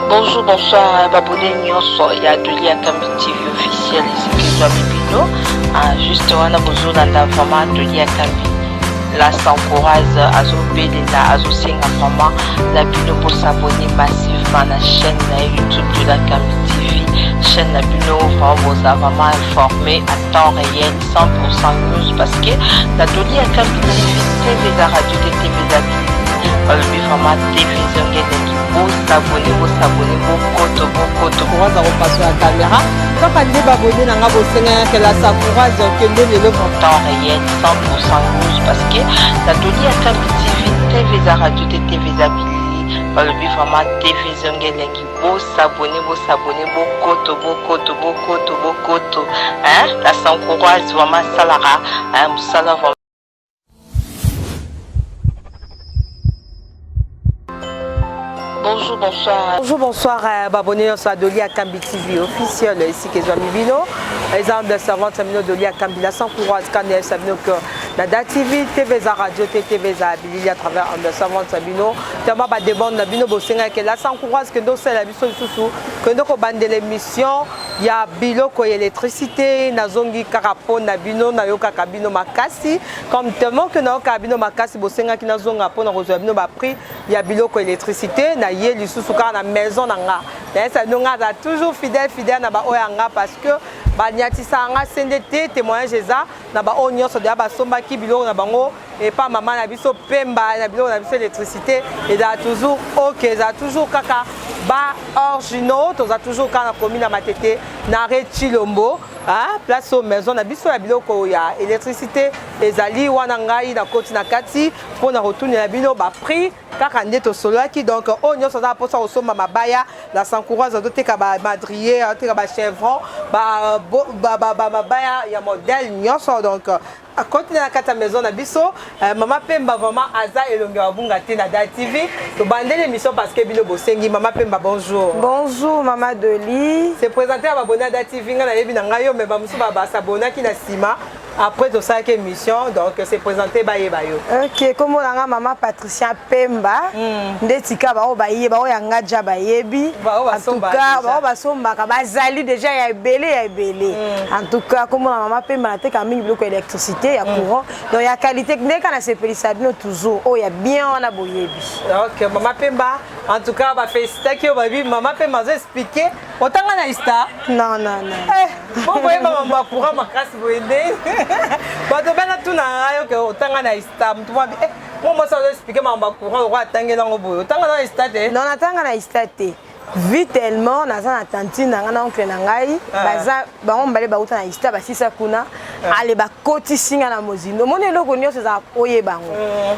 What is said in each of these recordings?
Bonjour, bonsoir, Babouné Nyonso, il y a Adelia Kambi TV officiel ici qui doit Bibino. Juste on a besoin d'un vraiment Adelia Kambi. Là, ça encourage à Zobéléna, à Zosenga vraiment la Bino pour s'abonner massivement à la chaîne YouTube de la Kambi TV. Chaîne la Bino vous a vraiment informé à temps réel, 100% news parce que la Adelia Kambi TV, la radio de TV d'Abili. Vraiment télévision vous s'abonner beaucoup on va passer la caméra quand on dit abonner dans la bossing que la Sakura que le temps réel 100% news parce que la Doli à TV la radio de TV d'Abili vraiment télévision vous s'abonner beaucoup hein la Sakura vraiment salara hein salara. Bonjour, bonsoir. Bonjour, bonsoir. Abonnez à Adelia Kambi TV officiel ici que Joami Bino. Exemple de servante Samino Adelia Kambi la sans courage Canel Samino que la TV TV za radio TV za Abili à travers de servante Samino. Tellement ba demande na Bino bosenga que la sans courage que nous c'est la biso sous que nous bande l'émission il y a bilo ko électricité na zongi karapo na Bino na yoka kabino makasi comme tellement que na kabino makasi bosenga ki na zonga po na rezo Bino ba prix il y a bilo ko électricité na yé lisusuka na maison nanga ça nous a toujours fidèle na ba oyanga parce que ba nyatisa nga CNDT témoignage eza na ba onyo so de ba somba ki bilo na bango et pas maman na biso pemba na bilo na biso électricité et da toujours OK ça toujours kaka ba originaux to za toujours kana commune na matete na Rechilombo ah place au maison na biso ya biloko ya électricité ezali wana ngai na koti na kati pour na retourner na bino ba prix kaka ndeto solaki donc onyo so za posa osoma mabaya la sancourage za teka ba madrier teka ba chevron ba mabaya ya modèle nyonso donc à côté de la carte maison na biso maman Pemba vraiment aza elonge wabunga te na TV to bande l'émission parce que bino bosengi maman Pemba bonjour. Bonjour maman Doli. C'est présenté à abonné à TV nga na yebi na ngayo mais ba musu ba s'abonner ki na sima après tout ça émission donc c'est présenté ba yebayo. OK comme on a maman Patricia Pemba ndetika ba o ba yeba o ya ngaja ba yebi en tout cas ba o ba somba ka bazali déjà ya ebele en tout cas comme on a maman Pemba te ka mingi biloko électricité ya courant donc ya qualité dès qu'on a sepelisa bino toujours oh ya bien on a boyebi. OK maman Pemba en tout cas ba féliciter que ba bi maman Pemba za expliquer otanga na ista non bon voyez maman courant makasi boyende bato bana tuna ayo ke otanga na ista mtu mwa moi ça doit expliquer maman courant roi tangela ngoboyo otanga na ista te non natanga na ista te vitellement naza na tantine nanga na oncle na ngai baza bango mbale bauta na ista basisa kuna ale bakoti singa na mozindo moni eloko nyonso za oyebango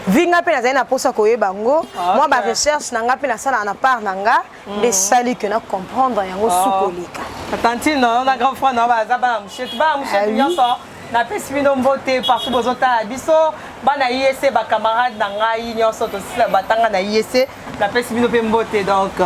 vinga pe nazali na posa koyebango moi ba recherche nanga pe nasala na part nanga de sali que na comprendre yango sukolika tantine on a grand frère na baza ba mchete nyonso na pesi bino mbote partout bozota biso bana IEC ba camarade na ngai nyonso to sila batanga na IEC na pesi bino pe mbote donc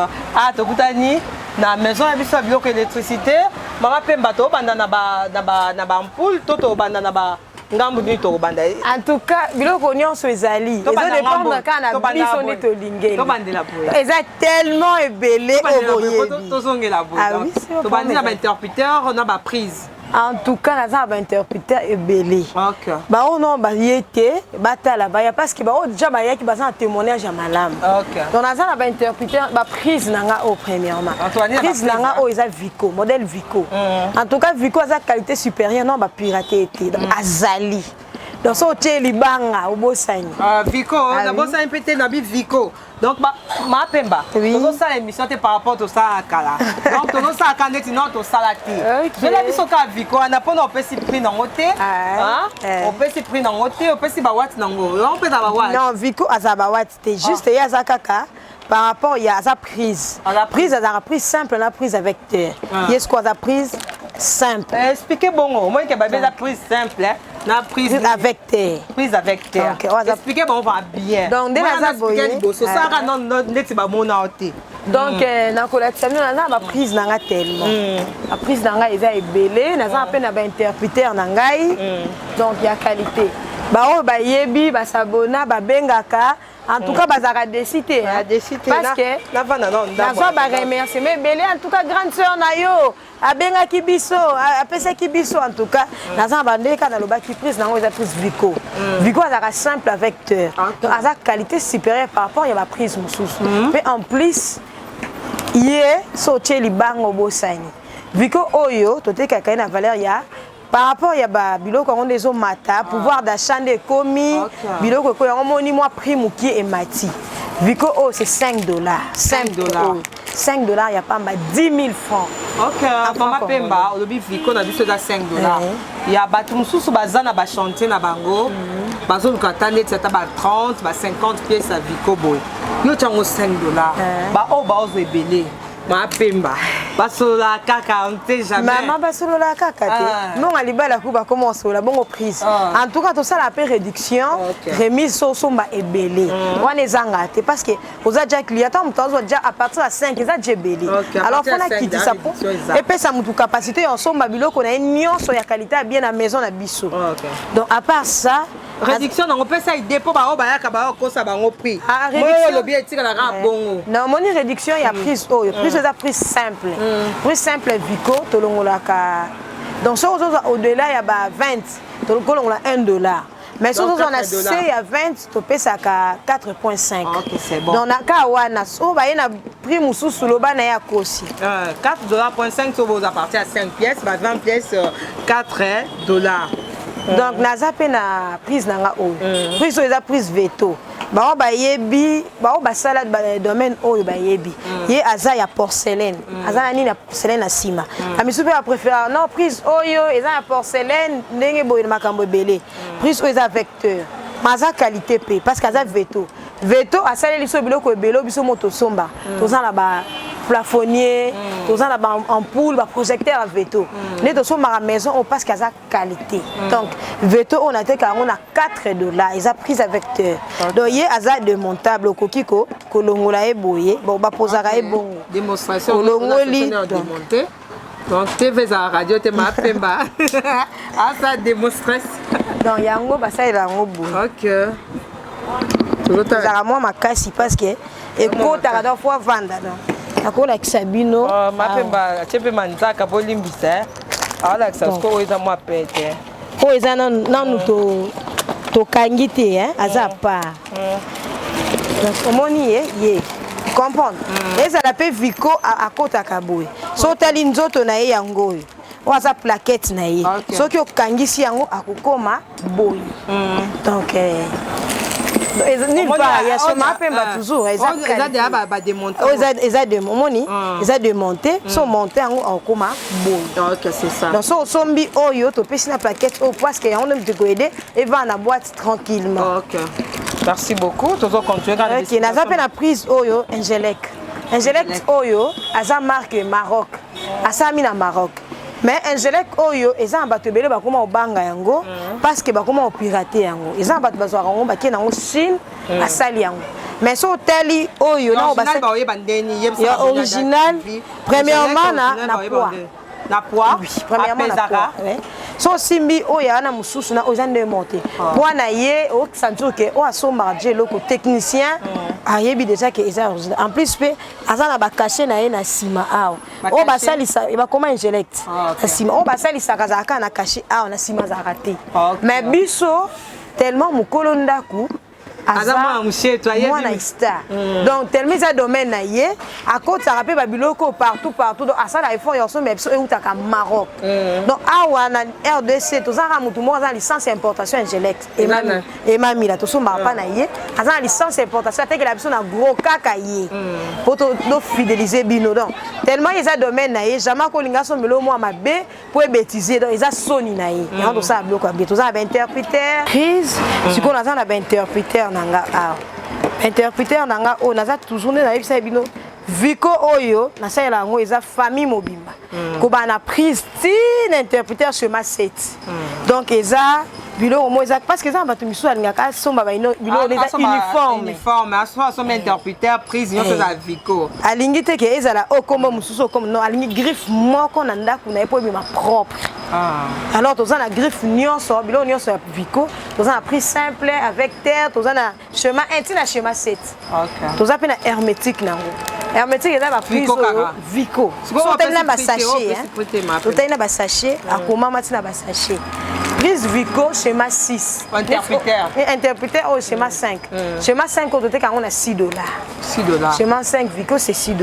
tokutani na maison ya biso biloko électricité mama Pemba to banda na ba ampoule to banda na ba ngambu ni to banda en tout cas biloko nyonso ezali ezo dépendre kana biso ne to lingeli to bandela boye eza tellement ebele oboyebi to zongela boye to bandela ba interrupteur na ba prise. En tout cas, nous avons un interpréteur belé. OK. Bah on a yété, batala baya parce que bah on déjà baya qui basa un témoignage à malam. OK. Donc nous avons un interpréteur bah prise nanga au premièrement. Prise nanga au isa Vico, modèle Vico. En tout cas Vico a sa qualité supérieure non bah piraté été. Donc azali. Donc ça au libanga au bosani. Vico, na bosani pété na bi Vico. Donc ma Pemba. Tout ça émission par rapport à ça kala. Donc tout ça quand est notre salati. Je l'ai vu sur ka Vico, on a pas on peut s'y prix dans côté. On peut s'y prix dans côté, on peut s'y ba watt dans go. On peut ba watt. Non, Vico azaba watt, c'était juste ya zakaka. Par rapport il y a sa prise. La prise simple, la prise avec terre. Yes quoi la prise simple. Expliquez bon, au moins que ba la prise simple. La prise avec terre. Prise avec terre. Expliquez bon, on va bien. Donc dès la boye. Ça non neti ba mona oté. Donc na collection na ba prise nanga tellement. La prise nanga eza ebelé, na za peine ba interpréteur nangai. Donc il y a qualité. Ba o ba yebi ba sabona ba bengaka en tout cas bazaka décidé parce que nazo ba remercier mais belé en tout cas grande sœur na yo abenga kibiso apesa kibiso en tout cas nazo bandeka na lobaki prise nango eza prise Vico Vico azaka simple avec cœur donc azaka qualité supérieure par rapport ya ba prise mususu mais en plus yé sotie libango bosani Vico oyo toteka kai na valeur ya par rapport ya ba biloko on des mata pouvoir d'achat de commis biloko ko yango moni moi prix muki et mati Vico oh c'est $5 $5 il y a pas 10 000 francs. OK, Mama Pemba, au lobby Vico na biso da $5. Il y a batu mususu bazana ba chanter na bango. Bazo lukatane tsata ba 30, ba 50 pièces à Vico boy. Yo tsango $5. Ba o ba ozo ebele. Mama Pemba. Basola kaka on te jamais. Maman basola kaka te. Non alibala ku ba comment sola bongo prise. En tout cas tout ça la paix réduction, remise so somba ebele. On ezanga te parce que aux a déjà client on déjà à partir à 5 ils a déjà belé. Alors faut na quitter ça pour et puis ça mutu capacité en somba biloko na nyonso ya qualité bien à maison na biso. Donc à part ça réduction on peut ça dépôt ba o ba ya ka ba ko ça bango prix. Moi le bien tika la bongo. Non moni réduction il y a prise oh, prise ça prise simple. Prix simple Vico tolongolaka. Donc si au-delà il y a 20, tolongolaka $1. Mais si on a C il y a 20, tu payes ça à 4.5. OK, c'est bon. Donc na ka wana so ba na prix mususu loba na ya kosi. $4.5 so vous appartient à 5 pièces, bah 20 pièces $4. Donc naza pe na prise nanga o. Prise eza prise veto. Ba ba yebi, ba salade ba domaine oyo ba yebi. Ye aza ya porcelaine. Aza na nini na porcelaine na sima. Amisupe a préféré non prise oyo eza ya porcelaine ndenge boye makambo ebele. Prise oyo eza vecteur. Maza qualité pe parce que aza veto. Veto asaleli so biloko ebele biso moto somba. Toza na ba plafonnier, toza na ba ampoule, ba projecteur à veto. Ne to somba à maison on passe qu'à sa qualité. Donc veto on a été on a $4. Ils a pris avec vecteur. Donc yé aza démontable kokiko kolongola e boye, bon ba posaka e bon. Démonstration kolongoli démonter. Donc TV za radio te ma Pemba. Ah ça démonstration. Donc yango ba ça ila ngo boye. OK. Ça moi makasi parce que et kota da fois vendre donc. Akola kisabino ma Pemba chepe manzaka bolimbisa. Ala kisasko eza moi pete. Ko eza nanu to kangi te hein aza pa. Donc omoni ye comprendre. Eza la pe Vico a kota kaboy. So tali nzoto na ye yango. Oza plaquette na ye. Soki okangisi yango akokoma boy. Donc nulle part, il y a ce mapping toujours. Ils ont démonté, sont montés en coma. Ok, c'est ça. Donc, son zombie, oyo, tu peux la plaquette au parce qu'il y a un homme de aider et va en boîte tranquillement. Ok. Merci beaucoup. Tu vas continuer à ok, nous avons la prise oyo, Angelec. Angelec oyo, à sa marque Maroc. À sa mine à Maroc. Mais Angelec oyo eza bato belé ba koma obanga yango parce que ba koma opirater yango eza bato bazwaka yango ba kena yango Chine asali yango mais so teli oyo na ba original premièrement na poids premièrement na poids so simbi oyo ana mususu na oza nde monté poids na ye o santu ke o asomba je loko technicien ayebi déjà que eza original en plus pe azana ba caché na ye na sima awo o ba salisa ba koma ingelect na sima o ba salisa kazaka na caché awo na sima za raté mais biso tellement mukolo ndaku azama monsieur toi moi na star donc tellement ça domaine na ye à côté ça rappelle babiloko partout donc à ça la effort yo so mais biso eutaka Maroc donc awa na RDC to za mutu mo za licence importation ingelect et mami la to so mara pa na ye azana licence importation te que la biso na gros kaka ye pour to fidéliser bino donc tellement ils a domaine na ye jamais ko linga so melo mo mabe pour bêtiser donc ils a soni na ye donc ça biloko bien to za ba interpréteur prise si qu'on a za na ba interpréteur nanga interpréteur nanga o naza toujours na yebisa bino Vico oyo na sala yango eza famille mobimba ko bana prise tin interpréteur sur ma 7 donc eza bilo mo eza parce que eza bato misu alingaka somba ba bilo eza uniforme aso so interpréteur prise nyonso za Vico alingi te ke eza la o kombo mususu comme non alingi griffe moko na ndako na epo bima propre Alors toza na griffe nyonso bilo nyonso ya Vico toza na prix simple avec terre toza na chemin intime na chemin 7 toza pe na hermétique nango hermétique eza ba prix Vico so tena ba sachet to tena ba sachet akoma matina ba sachet prise Vico schéma 6 interpréteur au schéma 5 schéma 5 au total on a $6 schéma 5 Vico c'est $6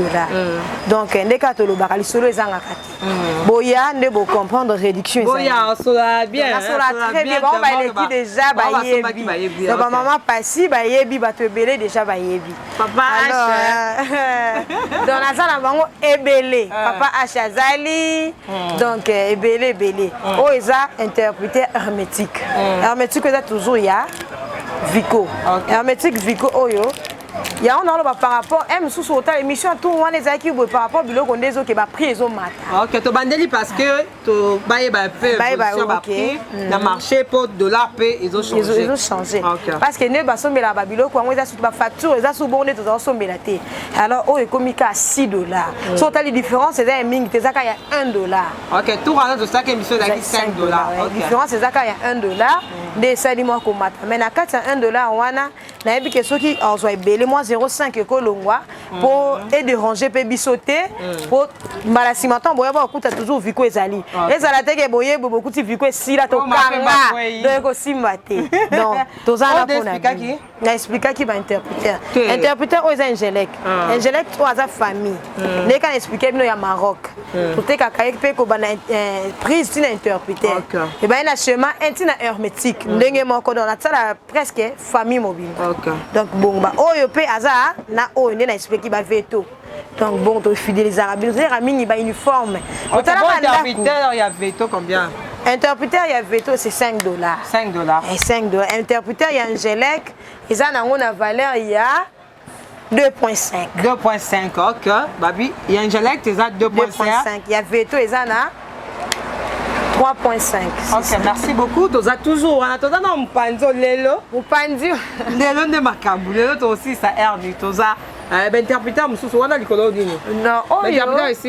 donc ndeka to lo bakali solo ezanga kati boya ne bo comprendre réduction boya sola bien sola très bien bon ba l'équipe déjà ba yebi donc maman passi ba yebi ba to belé déjà ba yebi papa H dans la salle bango ebelé papa H azali donc ebelé o eza interpréteur hermétique hermétique eza toujours ya Vico hermétique Vico oyo ya on a par rapport m sous autant émission tout on les aki par rapport biloko ndezo ke ba prix ezo mata OK to bandeli parce que to baye ba peu na marché pour dollar pe ezo changer parce que ne ba sombela ba biloko ngo eza surtout ba facture eza sous bonne to sombela te alors o ekomika $6 so tali différence eza mingi te zaka ya $1 OK tout rana to ça que émission daki $5 différence eza ya $1 de sali mo ko mata mais na kati ya $1 wana na yebi ke soki ozwa ebele moi 0,5 kolongwa pour et de ranger pe bisoter pour mbala simaton boya ba okuta toujours Vico ezali ezala teke boye beaucoup ti Vico esila to kanga donc osimba te donc tozana pona na expliquer qui va interpréteur o eza Angélec to aza famille ne kan expliquer bino ya Maroc to te kakaye pe ko bana prise tina interpréteur et ben na chemin intina hermétique ndenge moko dans la sala presque famille mobile donc bon ba oyo pe aza na oyo ne na expliquer ba veto donc bon to fidéliser arabie mingi ba uniforme interpréteur ya veto combien interpréteur ya veto c'est $5 et $5 interpréteur ya Angélec eza nango na valeur ya 2.5 OK babi ya Angélec eza 2.5 ya veto eza na 3.5 OK merci beaucoup toza toujours wana toza na mpanzo lelo nde makambu lelo to aussi ça herni toza interpréteur mususu wana likolo dini non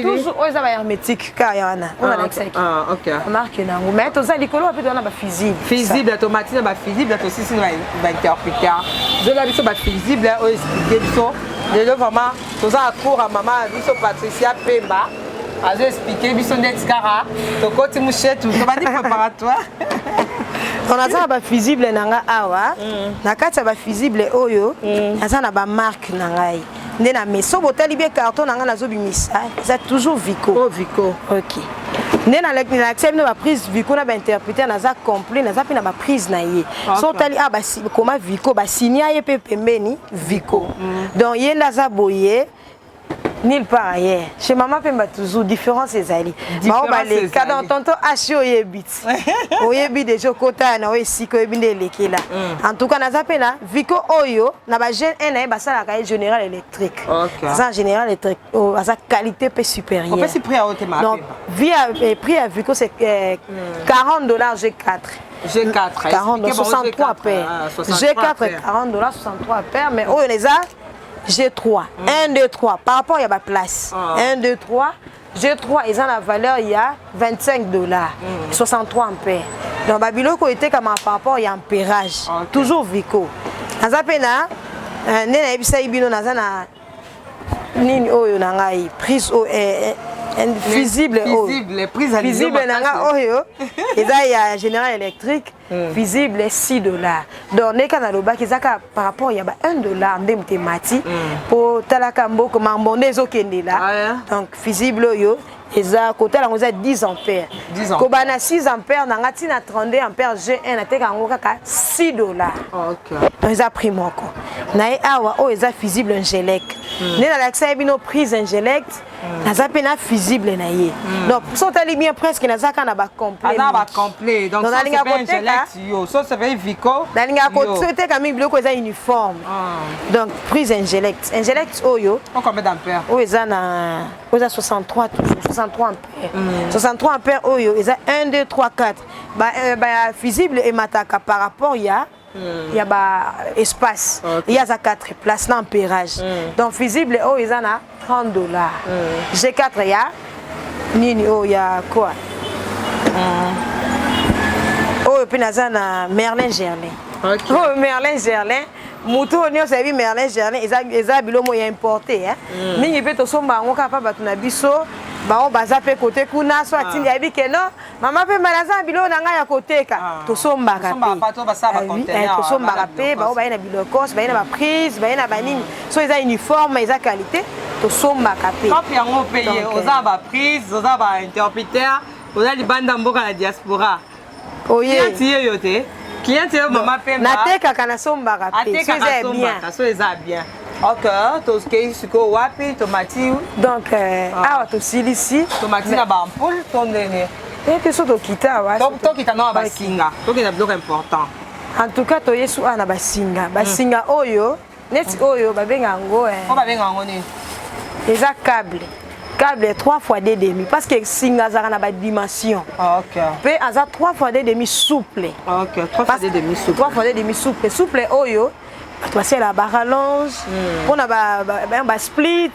toujours oza ba hermétique ka yana on a l'exact OK marque nango mais toza likolo pe wana ba fusible automatique ba fusible to sisi ba interpréteur je la biso ba fusible o expliquer biso lelo vraiment toza cours à maman biso Patricia Pemba azo expliquer biso net kara to koti muchetu to ba di préparatoire on a ça ba fusible nanga awa na kati ba fusible oyo aza na ba marque nangai ndena meso botali bien carton nanga nazo bimisa ça toujours Vico OK ndena la accepte ba prise Vico na ba interpréter naza complet naza pe na ba prise na ye so tali ba comment Vico ba signer ye pe pembeni Vico donc ye naza boye nulle part ailleurs chez maman Pemba toujours différence ezali ba obale kada tonto ashi oyebit oyebit déjà kota na oyesiko ebinde lekela en tout cas naza pena Vico oyo na ba jeune na ba sala ka général électrique ça général électrique sa qualité peu supérieure on peut se prix à haute marque donc via prix à Vico c'est $40 G4 40 63 ampères G4 $40 63 ampères mais oyo les a G3 1 2 3 par rapport à la place 1 2 3 G3 ils ont la valeur il y a $25 63 ampères donc babiloko était comme par rapport à ampérage toujours Vico azapena nena ebisa ibino nazana nini oyo nangai prise au visible nanga oyo eza ya général électrique visible $6 donc neka na lobaki zaka par rapport ya ba $1 ndem temati pour talaka mboko mambonde ezokendela donc visible oyo eza kotala ngo eza 10 ampères ko bana 6 ampères nanga tina 32 ampères G1 na teka ngo kaka $6 donc eza prix moko na awa o eza visible Angélec ne na l'accès bino prise Angélec naza pena visible na ye donc so tali bien presque nazaka na ba complet donc ça c'est pas Angélec yo so c'est pas Vico dalinga ko souhaiter quand même biloko eza uniforme donc prise Angélec oyo combien d'ampères o eza na o eza 63 toujours 63 ampères 63 ampères oyo eza 1 2 3 4 ba visible et mataka par rapport il y a ba espace il y a 4 places d'ampérage donc visible oh ils en a $30 G4 il y a nini oh il y a quoi oyo pe naza na Merlin Gerlin. Oh, Merlin Gerlin. Mutu onyo sabi Merlin Gerlin eza bilomo ya importé hein. Mingi pe to somba ngo kapa batu na biso. Ba on baza pe côté kuna so atindi abi ke non. Mama pe malaza bilo na nga ya koteka. To somba ka. Somba pa to basa ba conteneur. To somba ka pe ba o ba ina bilokos, ba ina ba prise, ba ina ba nini. So eza uniforme, eza qualité. To somba ka pe. Quand yango paye oza ba prise, oza ba interpréteur, oza libanda mboka na diaspora. Oye. Kianti yo te. Kianti yo mama pe na teka kana somba ka pe. So eza bien. So eza bien. Ok, toske siko wapi tomati. Donc awa to silisi tomati na ba ampoule tondene. Et que so to kita wa. To kita na ba singa. To kita bloc important. En tout cas to yesu ana ba singa. Ba singa oyo, net oyo ba benga ngo Ko ba benga ngo ni. Eza câble. Câble 3 fois 2,5 parce que singa za na ba dimension. OK. Pe aza 3 fois 2,5 souple. OK, 3 fois 2,5 souple. 3 fois 2,5 souple. Souple oyo c'est la rallonge, on a ba split,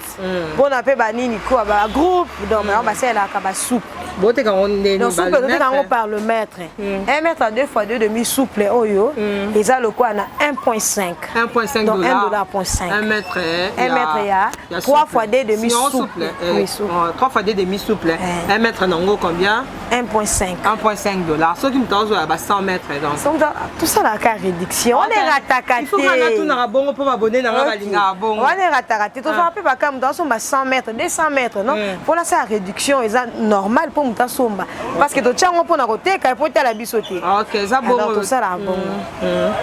on a pe ba nini ko ba groupe, donc on va c'est la ka souple. Bote ka on ne donc souple on par le mètre. 1 mètre à 2 fois 2,5 souple oyo, et ça le quoi na 1.5. 1.5 donc $. 1,5 1 mètre. 1 mètre il y a 3 fois 2,5 souple. Oui, souple. 3 fois 2,5 souple. 1 mètre nango combien? 1.5. 1.5 $. Ce qui me t'a à 100 mètres donc. Tout ça la cas réduction. On est ratakaté. Il faut qu'on a tout bon pour abonner dans la ligne bon. On est ratakaté. Tout ça peut pas comme dans son 100 mètres, 200 mètres non. Pour la ça réduction est normal pour muta somba parce que to tiango pour na côté ka pour ta la bisoté. OK, ça bon. Tout ça là bon.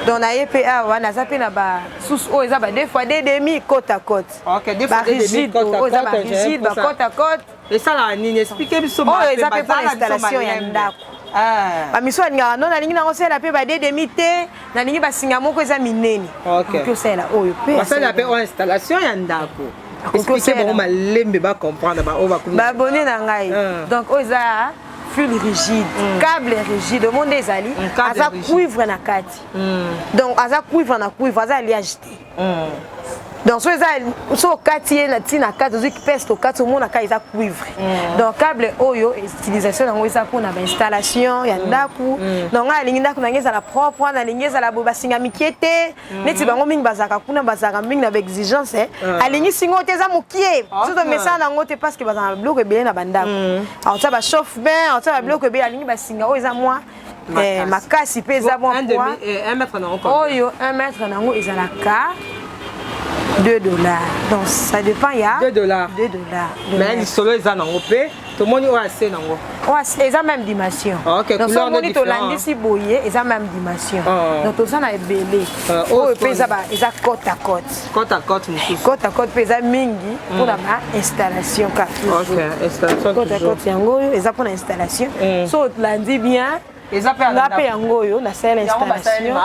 Donc na EPA wana ça pe na ba sous o eza ba 2 fois 2,5 côte à côte. OK, 2 fois 2,5 côte à côte. Ba rigide ba côte à côte. Et ça là ni expliquer biso ba. Oh, eza pe pour l'installation ya ndako. Ba miso alinga non alingi na osela pe ba 2,5 te na lingi ba singa moko eza minene. OK. Que c'est là oyo pe. Ba ça pe installation ya ndako. Expliquer bon malembe ba comprendre ba o ba kuma. Ba abonné na ngai. Donc oza fil rigide, câble rigide, monde ezali, aza cuivre na kati. Donc aza cuivre na cuivre, aza alliage te. Donc so kati na tina kati zo ki peste au kati mona ka eza cuivre. Donc câble oyo utilisation nango eza pour na ba installation ya ndaku. Donc alingi ndaku na ngeza la propre na lingeza la boba singa mikiete. Neti bango mingi bazaka kuna bazaka mingi na exigence. Alingi singo te za mukie. So to mesa nango te parce que bazaka bloc ebele na bandaku. Alors ça ba chauffe bien, ça ba bloc ebele alingi ba singa oyo eza moi. Makasi pe eza bon poids. 1 mètre nango. Oyo 1 mètre nango ezalaka $2. Donc ça dépend ya $2. $2. Mais les solos ils en ont opé. Tout le monde est assez nango. Ouais, ils ont même dimension. OK, donc ça monite au lundi si boyé, ils ont même dimension. Donc tout ça na belé. Oh, pesa ba, ils ont côte à côte. Côte à côte monsieur. Côte à côte pesa mingi pour la installation ka. OK, installation. Côte à côte yango, ils ont pour l'installation. So lundi bien, ils appellent la pe yango yo na salle installation.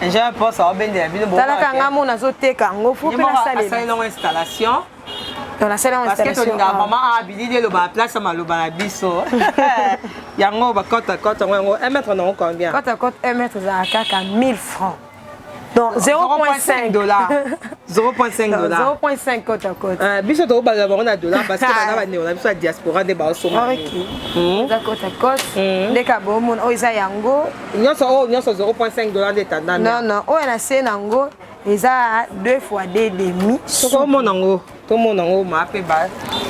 J'ai un poste à obéir à bien bon. Tala kanga mona zo teka ngo faut que la salle installation. Dans la salle installation. Parce que maman a habilité le ba place ma lo ba biso. Yango ba côte à côte yango 1 mètre non combien? Côte à côte 1 mètre za kaka 1000 francs. Donc 0.5 $. 0.5 $. 0.5 côte à côte. Biso to ba on a $. Parce que na ba on a biso diaspora de ba so. OK. Za côte à côte. Ndeka bomo o isa yango. Nyonso 0.5 $ de tanda. Non, o na se nango eza 2 fois 2,5. Soko mo nango. Tout le monde m'a fait bas.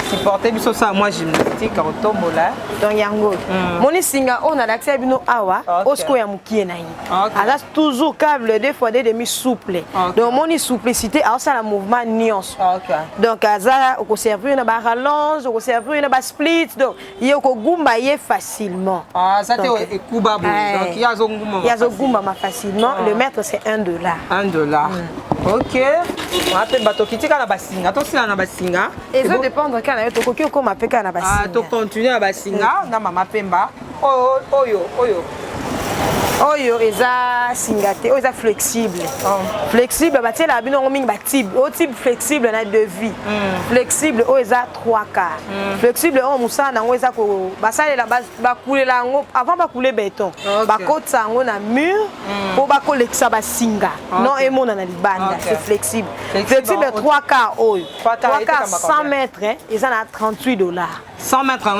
Supporter biso ça moi gymnastique en tombola. Donc yango. Moni singa on a l'accès bino awa osko ya mukie na yi. Ala toujours câble 2 fois 2,5 souple. Donc moni souplicité alors ça la mouvement nuance. Donc aza ko servir na ba rallonge, ko servir na ba split donc yo ko gumba ye facilement. Ça te ekuba bo. Donc ya zo ngumba. Ya zo gumba facilement. Le mètre c'est $1. $1. OK. On appelle bato kitika na basinga. To sila na basinga. Et ça dépend de quand to koki ko mapeka na basinga. Ah, to continuer na basinga na mama pemba. Oyo eza singate, oyo eza flexible. Flexible batie la bino mingi ba type, o type flexible na devis. Flexible oyo eza 3 quarts. Flexible on musa na ngo eza ko basalela ba kulela ngo avant ba couler béton. Ba kotsa ngo na mur po ba kolekisa ba singa. Non emona na libanda, c'est flexible. Flexible 3 quarts oyo. 3 quarts 100 mètres, eza na $38. 100 mètres, on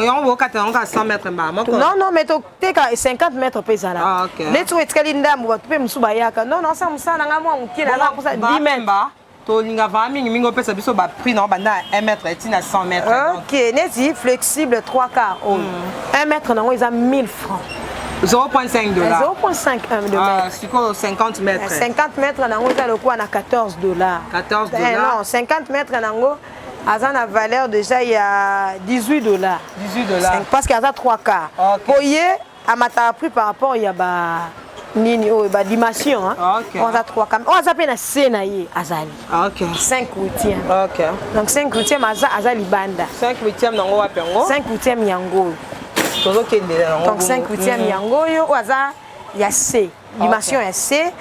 va 100 mètres. Non, mais tu as 50 mètres pesa là. Ah, ok. Les tu es linda mu tu peux me subayaka. Non, ça me ça nga moi muki na pour ça 10 mètres. To linga va mingi pesa biso ba prix non banda 1 mètre et tina 100 mètres. OK, neti flexible 3 quarts. 1 mètre non ils ont 1000 francs. 0.5 $. 0.5 de mètre. C'est quoi 50 mètres? 50 mètres nango ça le quoi na 14 $. 14 $. Non, 50 mètres nango a la valeur déjà il y a 18 $. 18 $. Parce qu'il y a 3 quarts. Voyez, à ma prix par rapport il y a nini oh ba dimension hein. On a 3 quarts. On a peine assez naïe azali. OK. 5/8. OK. Donc 5/8 azali banda. 5/8 nango wa pengo. 5/8 yango. Donc 5/8 yango yo aza ya C. Dimension ya C.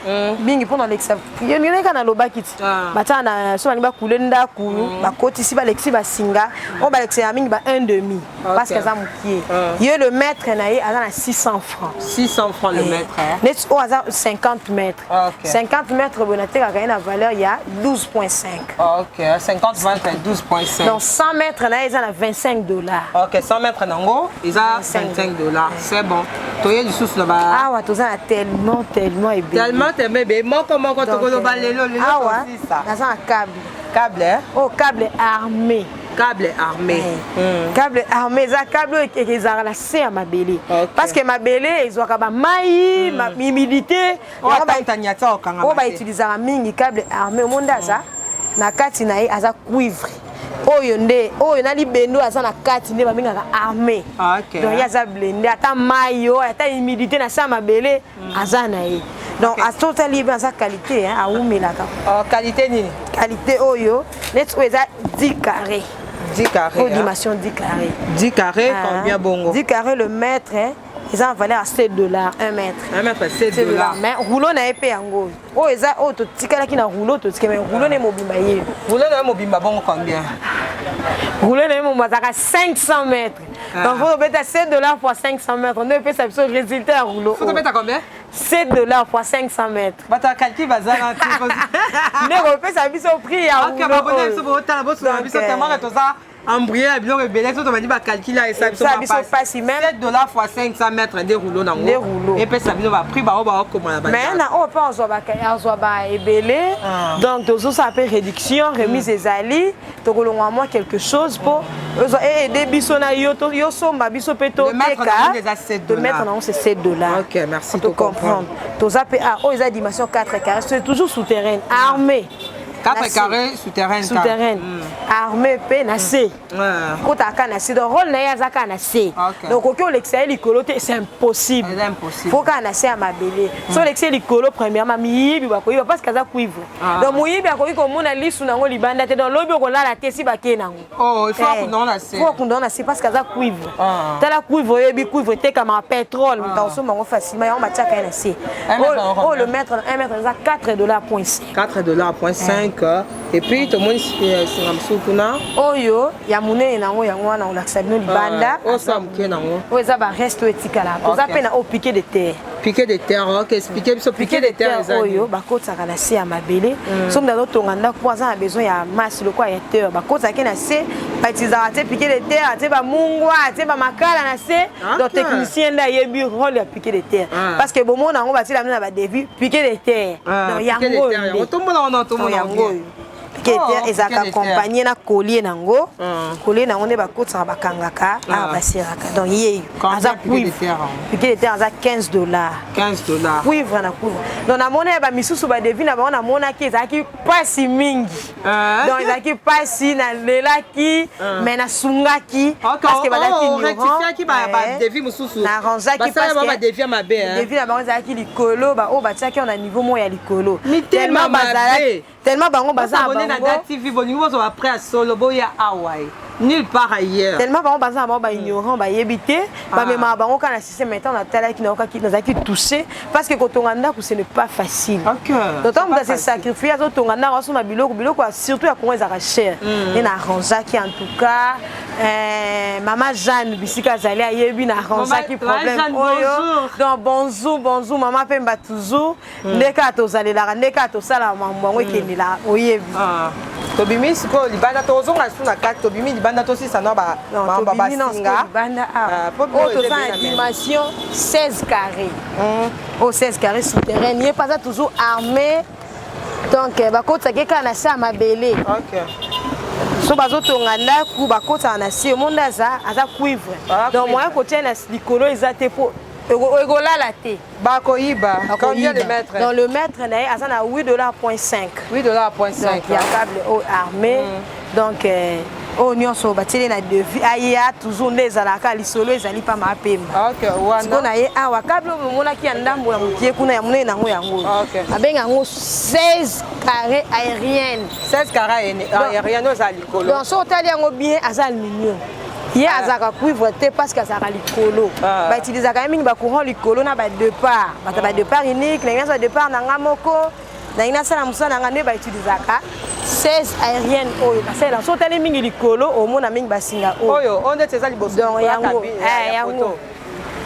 Bingi pendant l'examen. Yo ni kana loba kiti. Batana so ba kulenda ku ba koti si ba lexi ba singa. On ba lexi mingi ba 1/2 parce que ça mukie. Yo le mètre naïe aza na 600 francs. 600 francs le mètre. Net o aza 50 mètres. 50 mètres bonate ka na valeur ya 12.5. OK, 50 mètres 12.5. Donc 100 mètres naïe aza na 25 $. OK, 100 mètres nango, ils a 25 $. C'est bon. Toye du sous là-bas. Ah ouais, tout ça tellement bébé. Moi comment quand tu vas aller là, ça. Dans un câble. Câble hein? Oh, câble armé. Câble armé. Câble armé, ça câble qui est à la C à ma belle. Parce que ma belle, ils ont comme maï, ma humidité. On va utiliser un mini câble armé au monde ça. Na kati na aza cuivre. Oyo nde oyo nali bendo aza na kati nde babengaka armé. Donc ya za blende ata mayo ata humidité na sa mabele aza na ye. Donc a totally bien sa qualité hein a umelaka. Qualité nini? Qualité oyo net oyo eza 10 carrés. 10 carrés. Dimension 10 carrés. 10 carrés combien bongo? 10 carrés le mètre hein. Ils ont valeur à 7 $, 1 mètre. 1 mètre, 7 $. Mais rouleau n'a épée en gros. Oh, ils ont auto tika qui na rouleau, tout ce qui est rouleau n'est mobimba. Rouleau n'est mobimba bon combien? Rouleau n'est mobimba à 500 mètres. Donc, vous mettez 7 $ pour 500 mètres. On ne peut pas se résultat à rouleau. Vous mettez combien? 7 $ pour 500 mètres. Bah, tu as calculé, vas-y, on peut s'amuser au prix à rouleau. Ok, embrayé à bien rebelle, tout le monde va calculer et ça pas si même 7 $ fois 500 mètres des rouleaux dans des rouleaux et puis ça va prix bah comment mais on peut en soit ébélé donc tous ça peut réduction remise des ali to kolongwa moi quelque chose pour aider biso na yo somba biso peto de mettre non c'est 7 $. OK, merci de comprendre tous ça peut oh ils a dimension 4 carrés c'est toujours souterrain armé 4 carrés souterrain. Armé P na C. Quand tu as C, donc rôle na zaka na C. Donc au l'excès likolo c'est impossible. C'est impossible. Faut qu'on C à ma belle. So l'excès likolo premièrement miyibi ba koyiba parce que ça cuivre. Donc moyibi akoyi ko mona lisu nango libanda te donc lobi ko la te si ba ke nango. Oh, il faut qu'on donne la C. Faut qu'on donne la C parce que ça cuivre. T'as la cuivre yebi cuivre te comme pétrole, mais so mango facilement on matcha ka na C. Oh le mètre 1 mètre ça 4 $.5. 4 $.5. Et puis tout le monde c'est un soukuna. Oyo ya munene nango yango wana olakisa bino libanda. O samke nango. O eza ba resto etikala. Oza pe na o piqué de terre. Piqué de terre, OK, expliquer biso piqué de terre oyo bakotaka na se ya mabele. Somme dazo tonga ndako po aza na besoin ya masse le quoi ya terre. Bakotaka na se ba utiliser te piqué de terre, te ba mungwa, te ba makala na se. Donc technicien nda yebi rôle ya piqué de terre. Parce que bomo nango batila na ba devis piqué de terre. Donc yango. Otomona on otomona Piqué ezaka accompagné na collier nango. Collier nango ne bakotaka bakangaka basiraka. Donc yeyo aza cuivre. Piqué de terre aza 15 $. 15 $. Cuivre na cuivre. Donc na mona ba misusu ba devis na ba na mona ki ezaki pasi mingi. Donc ezaki pasi na lelaki mais na sungaki parce que bazaki rectifier ba devis mususu. Na ranzaki parce que ba devis mabe hein. Devis na ba ezaki likolo ba o ba tiaki on a niveau mo ya likolo. Tellement bazalaki tellement bango baza abonné na DATV boningo bozo après à solo boya Hawaii nulle part ailleurs tellement bango baza ba ignorant ba yebité ba mema bango kana système maintenant na tala ki na oka ki nazaki touché parce que kotonga ndako ce n'est pas facile. D'autant que c'est sacrifié zo tonga ndako aso na biloko surtout ya Congo ezaka cher et na ranzaki en tout cas maman Jeanne bisika zali ayebi na ranzaki problème oyo donc bonjour maman Pemba toujours ndeka to zalela ndeka to sala mambo ngo la oyebi Tobimi siko libanda tozonga suna kati tobimi libanda to sisa no ba ba singa. Libanda to ça dimension 16 carrés. Au 16 carrés souterrain, il est pas toujours armé. Donc bakota keka na sa mabele. OK. So bazotonga ndaku bakota na si monde aza cuivre. Donc moi côté na likolo ezate po egolala te. Bakoyiba. Combien de mètres? Dans le mètre na aza na $8.5. $8.5. Donc il y a câble armé. Donc oh nyonso batile na devis aya toujours ndezalaka lisolo ezali pa mapemba. OK, wana. Siko na ye awa kablo mona ki ndambo ya mutie kuna ya munene nango yango. OK. Abenga ngo 16 carrés aériennes. 16 carrés aériennes aux likolo. Donc so tali yango bien azal aluminium. Ye azaka cuivre te parce que azaka likolo. Ba utilisaka mingi ba courant likolo na ba départ. Ba départ unique, na ngasa départ na ngamoko. Na ina sala musala ngane ba utilisaka 16 aériennes oyo basala so tali mingi likolo omona mingi basinga oyo on est ezali boso donc yango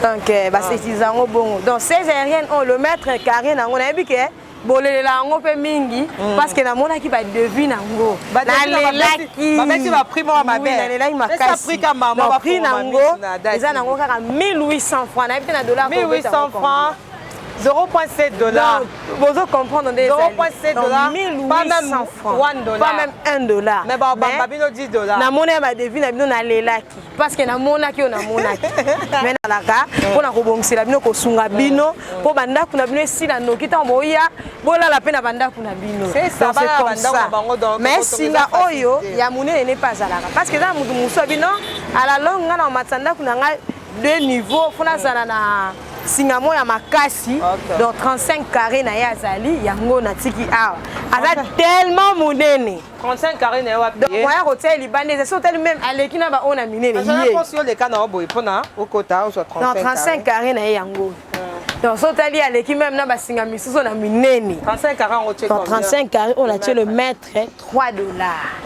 donc basetiza ngo bongo donc 16 aériennes on le mètre carré nango na yebike bolelela ngo pe mingi parce que na mona ki ba devis nango na lelaki babeti ba prix mo mabe na lelaki makasi prix ka mama ba prix nango eza nango kaka 1800 francs na yebite na dollar 1800 francs. $0.7. Vous comprenez des $0.7. Pas même $1. Pas même $1. Mais babino $10. Na mona ba devis na bino na lelaki parce que na mona ki na mona ki. Mais na laka pona ko bongisela bino ko sunga bino po banda kuna bino esila no kita moya bola la pena banda kuna bino. C'est ça banda bango donc. Mais singa oyo ya munene n'est pas alaka parce que dans mudu muso bino à la longue na matanda kuna nga deux niveaux fona sala na singa moya makasi donc 35 carrés na yazali yango na tiki awa aza tellement monene 35 carrés na wa donc moya hotel libande c'est hôtel même aleki na ba ona minene yé je le cas na boy pona okota o 35 carrés na yango donc hôtel aleki même na ba singa misuso na minene 35 carrés on check 35 carrés on a tué le mètre $3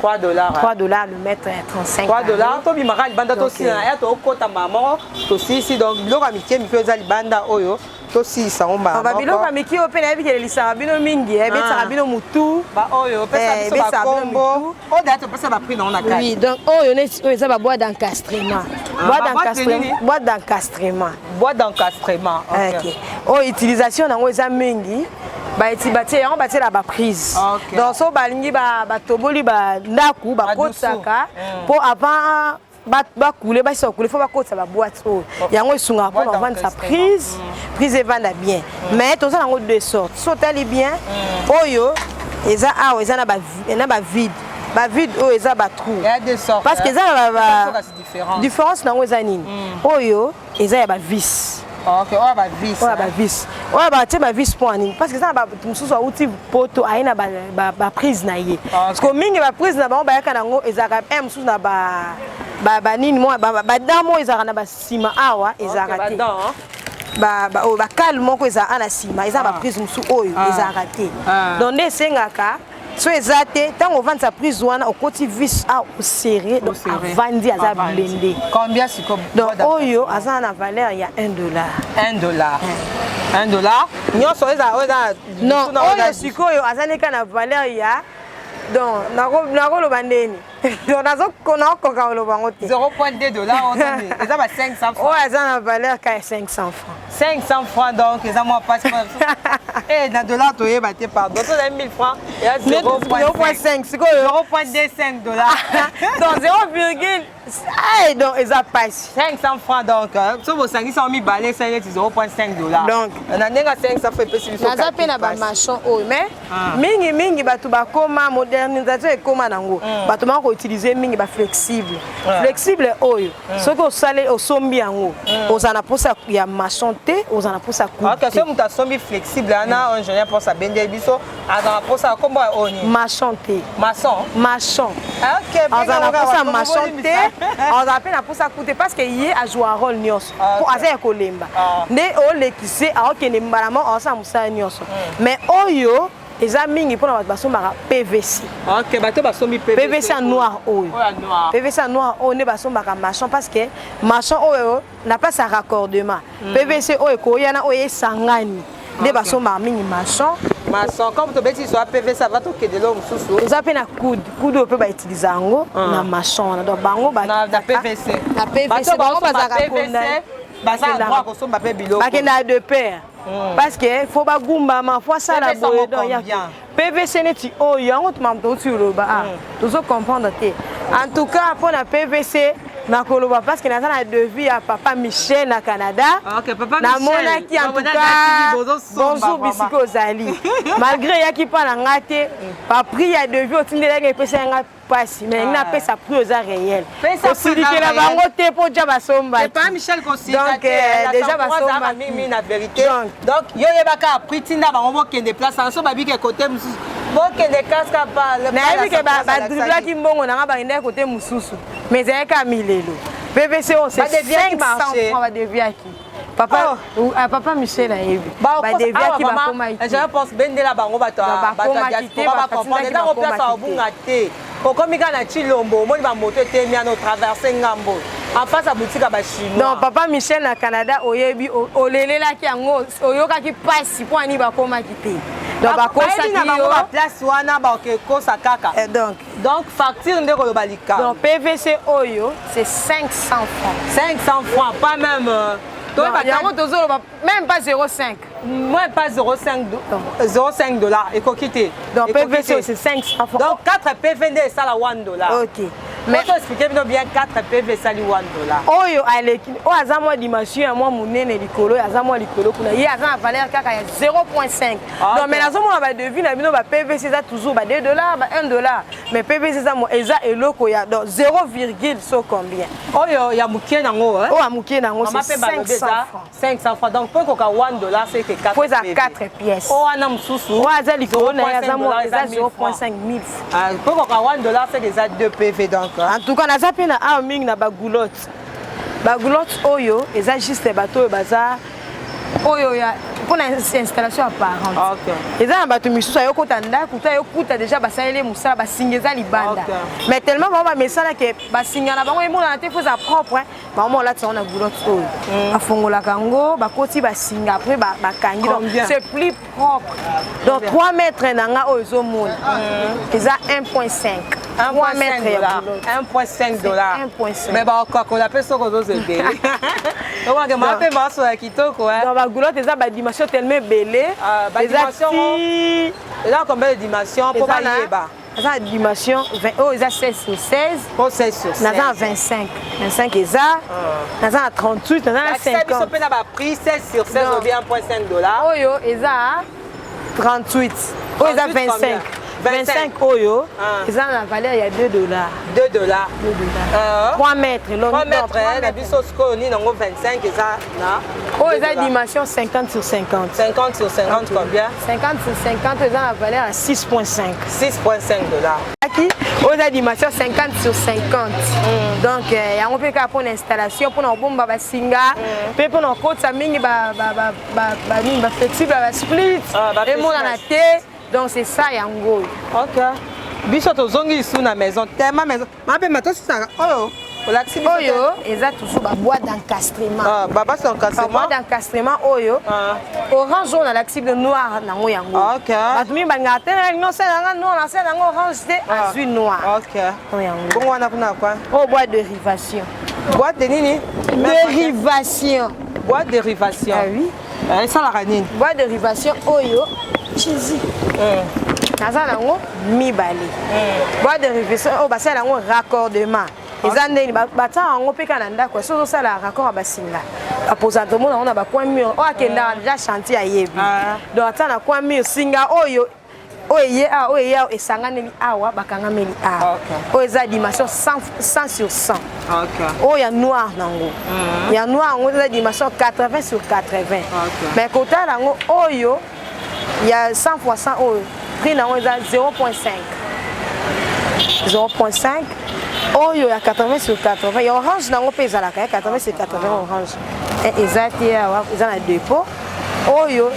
$3 le mètre 35 $3 to bi makali banda to sina ya to okota mama to sisi donc biloko amike miko za libanda oyo to sisa omba ba biloko amike ope na bikele lisanga bino mingi ebetaka bino mutu ba oyo pesa biso ba kombo o da to pesa ba prix na on a oui donc oyo neti oyo za ba bois d'encastrement bois d'encastrement OK o utilisation nango eza mingi batie yango batie la ba prise donc so balingi batoboli ba ndaku bakotaka po avant bakule basokule faut bakotsa ba boîte oyo yango esunga po vendre sa prise evanda bien mais toza nango deux sortes so tali bien oyo eza awa eza na ba vide oyo eza ba trou parce que eza na différence nango eza nini oyo eza ya ba vis. OK, on va vis. On va vis. On va tirer ma vis pour ani parce que ça va mususu outil poto aina ba prise na ye. Parce que mingi ba prise na ba ba yaka nango ezaka mususu na ba nini mo ba damo ezaka na ba sima awa ezaka te. Ba calme moko ezaka na sima eza ba prise mususu oyo ezaka te. Donc ndesengaka so ezate tant on vend sa prise wana au côté vis a serré donc vandi aza blendé combien c'est comme donc oyo aza na valeur ya $1 $1 nyoso eza non oyo sikoyo aza neka na valeur ya donc nako loba ndeni donc nazo koka oloba ngo te $0.2 eza ba 500 francs oyo aza na valeur ka 500 francs 500 francs donc eza moi passeport et na dollar to yeba te pardon to 1000 francs et 0.5 sikoyo $0.25 donc 0,5 donc eza passe 500 francs donc so bo sangisa mi balé c'est $0.5 donc na nenga 500 fait pesi biso naza pe na ba machin oyo mais mingi bato bakoma modernisation ekoma nango bato mako utiliser mingi ba flexible oyo soki osale osombi yango ozana posa ya machin te ozana posa coupe OK so muta sombi flexible ana ingénieur pour ça bende biso azana posa kombo oni machin te machin OK ozana posa machin te ozana pe na posa coupe parce que yé a jouer rôle nyos pour aza kolemba nde o lekise a okende mbalama osa musala nyos mais oyo eza mingi pona bato basombaka PVC. OK, bato basombi PVC en noir oyo. PVC en noir oyo ne basombaka machin parce que machin oyo na pas sa raccordement. PVC oyo koyana oyo esangani. nde basomba mingi maçon comme to beti so PV ça va to kedelo mususu eza pe na coude oyo pe bautilize yango na maçon wana donc bango na PVC bango bazalaka condamné bakenda de pair parce que faut bagumbama faut asala boye donc PVC neti oyo yango tumama touti oloba tozo comprendre te en tout cas mpona PVC nakoloba parce que naza na devis ya papa Michel na Canada namonaki en tout cas bonjour bisika ozali malgré yaki mpa na nga te bapris ya devis otindelaki epesa yanga pasi mais napesa prix oza réel osilikela bango te mpo dia basomba donc déjà basomba mimi na vérité donc yo yebaka prix tinda bango bokende place so babike côté mosusu bokende kaska pa nayebi ke badriblaki mbongo nanga bakendaki côté mosusu mais ezalaki milelo PVC o c'est 500 francs badeviaki papa Michel ayebi badeviaki bakoma ite je pense bendela bango bato diaspora bakomprendre eza koplace abunga te okomika na Chilombo omoni bamoto etemi ano traverse ngambo en face à boutique à Chinois. Donc papa Michel na Canada oyebi olelelaki yango oyokaki pasi po ani bakoma kite donc bakosaki yo place wana bakosa kaka donc facture ndeko lo balika donc PVC oyo c'est 500 francs pas même même pas 0,5 même pas 0,5 dollars et coquité donc PVC c'est 500 francs donc 4 PVD ça la $1 ok mais tu expliquer bien 4 PV ça li $1 oyo aleki o aza mo dimension ya mo munene likolo aza mo likolo kuna ye aza na valeur kaka ya 0,5 donc mais nazo mo ba devis na bino ba PVC ça toujours ba $2 ba $1 mais PVC ça mo eza eloko ya donc 0, so combien oyo ya mukie nango o ya mukie nango c'est 500 francs donc pour koka $1 c'est que 4 faut ça 4 pièces o ana mususu o aza likolo na aza mo eza 0,5 mille pour koka $1 c'est que ça 2 PV donc en tout cas naza pe na arming na bagoulotte oyo eza juste bato baza oyo ya pona installation apparente eza na bato misusu ayokota ndako to ayokuta déjà basaleli musala basinga eza libanda mais tellement bango bamesala ke basinga na bango emonana te fo eza propre bango olati yango na goulotte oyo bafongolaka yango bakoti basinga après bakangi donc c'est plus propre donc 3 mètres nanga oyo ezomona eza 1,5 $1.5 mais bakola pe soko ozozebele donc mape maso ya kitoko dans bagoulotte eza badimension tellement belé eza combien de dimension po bayeba eza dimension 20 oh eza 16 sur 16 po 16 sur 16 naza 25 eza naza na 38 naza na 50 biso pe na ba prix 16 sur 16 ou bien $1.5 oyo eza 38 oyo eza 25 oyo eza na valeur ya $2 3 mètres long 3 mètres na biso sikoyo ni nango 25 eza na oyo eza dimension 50 sur 50 50 sur 50 combien 50 sur 50 eza na valeur ya $6.5 aki oyo eza dimension 50 sur 50 donc yango mpe kaka mpona installation mpona kobomba basinga mpe mpona kokotisa mingi baflexible basplit emonana te. Donc c'est ça yango. OK. Biso tozongi isu na maison, tellement maison. Mabe mato ça oyo. Oyo, eza toujours ba boîte d'encastrement. Ah, baba c'est encastrement. Boîte d'encastrement oyo. Orange jaune à l'axible noir nango yango. OK. Batumi bangate non c'est nanga noir, na c'est nanga orange c'est azul noir. OK. Bongo wana kuna kwa. Oh boîte de dérivation. Boîte de nini? Dérivation. Boîte de dérivation. Ah oui. Ça la ranine. Boîte de dérivation oyo. Chizi. Naza nango mibale. Boîte de dérivation o basala nango raccordement. Eza ndeni bata yango peka na ndako so sala raccord ya basinga. Aposa to mona ona ba coin mur o akenda déjà chantier ayebi. Donc ata na coin mur singa oyo oye esanganeli awa bakangameli awa. O eza dimension 100 sur 100. OK. O ya noir nango. Ya noir ngo eza dimension 80 sur 80. Mais kota nango oyo il y a 100 fois 100 euros. Prix nango eza 0,5. 0,5. Oyo ya 80 sur 80. Ya orange nango pe ezalaka 80 sur 80 orange. Et ezati ya eza na dépôt. Oyo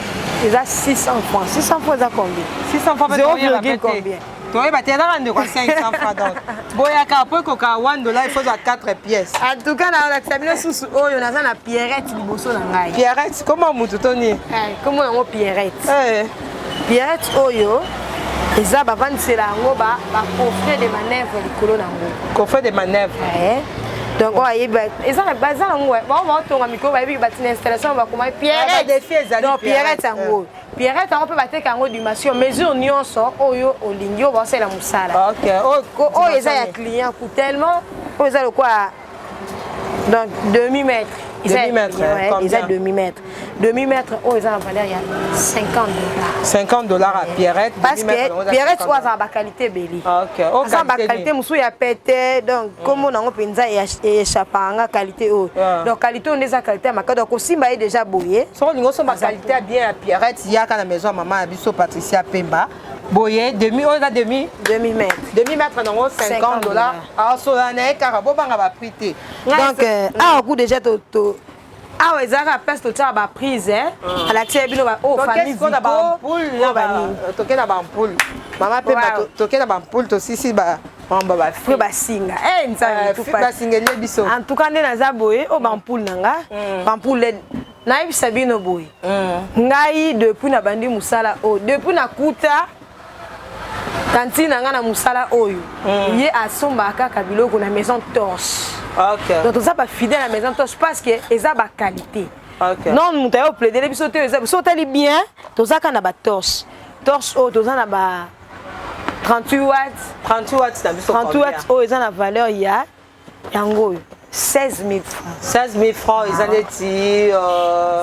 eza 600 francs. 600 francs eza combien? 600 francs 0,combien? Toi, tu as rendu 500 francs. Donc, bon, il y a $1, il faut 4 pièces. En tout cas, on a sous oh, on a la Pierrette du bosso na ngai. Pierrette, comment vous Tony? Comment on Pierrette? Pierrette oyo. Eza ba vandisela yango ba coffret de manœuvre likolo nango. Coffret de manœuvre. Donc on ayebi eza na baza nango ba tonga mikolo ba yebi ba tina installation ba koma Pierrette. Donc Pierrette yango. Pierrette yango pe bateka yango dimension mesure nyonso oyo olingi ba sala musala. OK. Oh eza ya client pour tellement o eza le quoi donc demi-mètre. Demi-mètre, ils ont demi-mètre. Demi-mètre, oh, ils ont la valeur, il y a $50. $50 à Pierrette. Parce que Pierrette, oh, ils ont la qualité belle. Ok. Ils ont la qualité, ils ont pété. Donc, comme on a échappé à la qualité. Donc, qualité, on a la qualité. Donc, aussi, il est déjà bouillé. Si on a la qualité bien à Pierrette, il y a la maison, maman, Abisso, Patricia Pemba. Boye, demi-mètre. Demi-mètre, non, $50. Alors, sur l'année, car bon, on va prêter. Donc, à coup déjà, ah ouais, ça va place tout ça va prise à la télé bino oh famille qu'on a ba poule là ba toquer na ba poule maman pe ba toquer na ba poule to sisi ba on ba fri ba singa nza tout ba singa le biso en tout cas ndena za boye o ba poule nanga ba poule na ibisa bino boye ngai depuis na bandi musala o depuis na kuta kantina nga na musala oyo ye asomba kaka biloko na maison torche. OK. Donc ça pas fidèle à la maison torche parce que eza ba qualité. OK. Non nous tayo plaider les biso te eza biso tali bien to ça kana ba torche. Torche o to ça na ba 38 watts. 38 watts na biso. 38 watts o eza na valeur ya yango 16 000 francs. 16 000 francs, ils allaient dire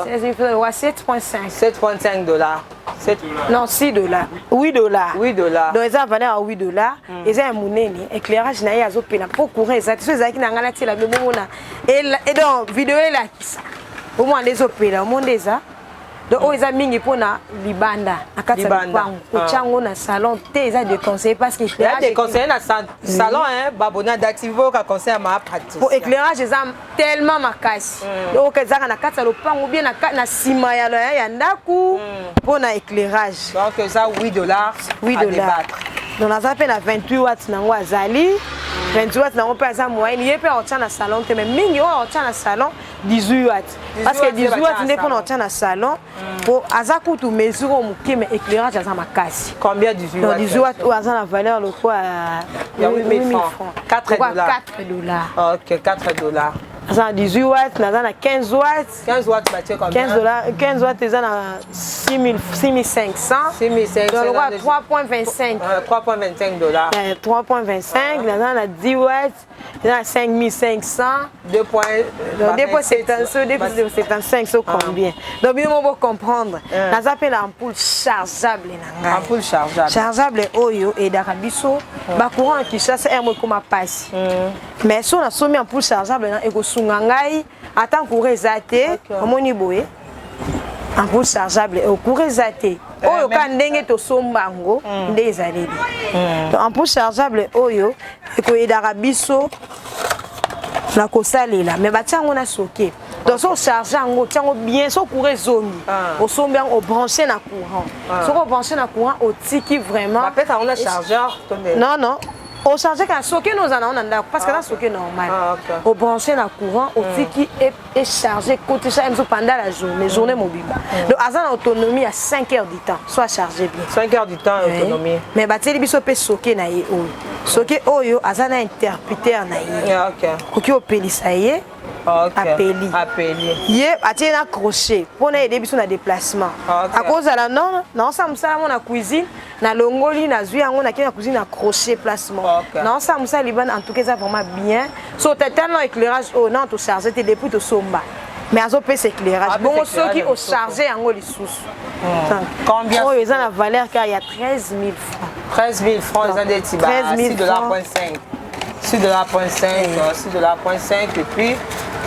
16 000 francs, 7,5. $7,5. Non, $6. $8. $8. Donc, ils ont valeur à $8. Ils ont un monnaie, éclairage, n'a pas de pour courir. Ça, c'est ça qui n'a pas de et donc, vidéo est là. Au moins, les opéras, au monde des a. Donc, ils ont mis pour la libanda. À 4 ans, na salon, ils ont déconseillé parce qu'ils ont déconseillé dans le salon, babona d'activer au conseil à ma pratique. Pour éclairage, ils ont tellement ma casse. Donc, ils ont na 4 ans, ou bien na sima ya yandaku pour na éclairage. Donc, ça $8. $8. Donc, on a fait 28 watts nango azali. 28 watts nango pe asa moyenne. Il peut en tient na salon, mais mingi en tient na salon 18 watts. Parce que 18 watts n'est pas en tient na salon. Pour azaku tu mesure au muke mais éclairage asa makasi. Combien 18 watts? 18 watts ou asa la valeur le quoi 8 000 francs. $4. OK, $4. Ça 18 watts, on a 15 watts. 15 watts, bah, combien? $15. 15 watts, ils ont 6500. 6500. Donc, on a 3,25. 3,25 $. 3,25. On a 10 watts, ils ont 5500. 2,75 c'est combien? Donc, il faut comprendre. On appelle l'ampoule chargeable. Ampoule chargeable. Chargeable, oyo, et d'Arabiso. Bah, courant qui chasse, comme un passe. Mais si on a soumis ampoule chargeable, et que sungangai, attends qu'on rézate, au moniboé. Ampoule chargeable, au courezate. Oyo kan ndenge to sombango ndeza leli. Donc ampoule chargeable oyo eko edara biso na kosalela mais batiango na soke. Donc so charger ngo tiango bien so courez zomi. Au sombian au brancher na courant. So ko brancher na courant au tiki vraiment. Après ça on a chargeur. Non. Au charger quand soke nous en a parce que là soke normal. Au brancher na courant au tiki est chargé côté ça pendant la journée mobile. Donc à autonomie à 5 heures du temps soit chargé bien. 5 heures du temps autonomie. Mais bateli biso pe soke na ye oyo. Soke oyo azana interpréteur na ye. OK. Koki opelisa ye. Appeli. Ye atie na crochet pour na aider biso na déplacement. À cause de la non ça musala mon na cuisine na longoli na zui yango na kina cuisine na crochet placement. Non ça musala liban en tout cas ça vraiment bien. So tellement éclairage oh non to charger te depuis to somba. Mais azo pe éclairage. Bon ceux qui au charger yango les sous. Combien? Oh ils ont la valeur car il y a 13 000 francs. 13 000 francs ils ont des petits $6.5. $6.5 et puis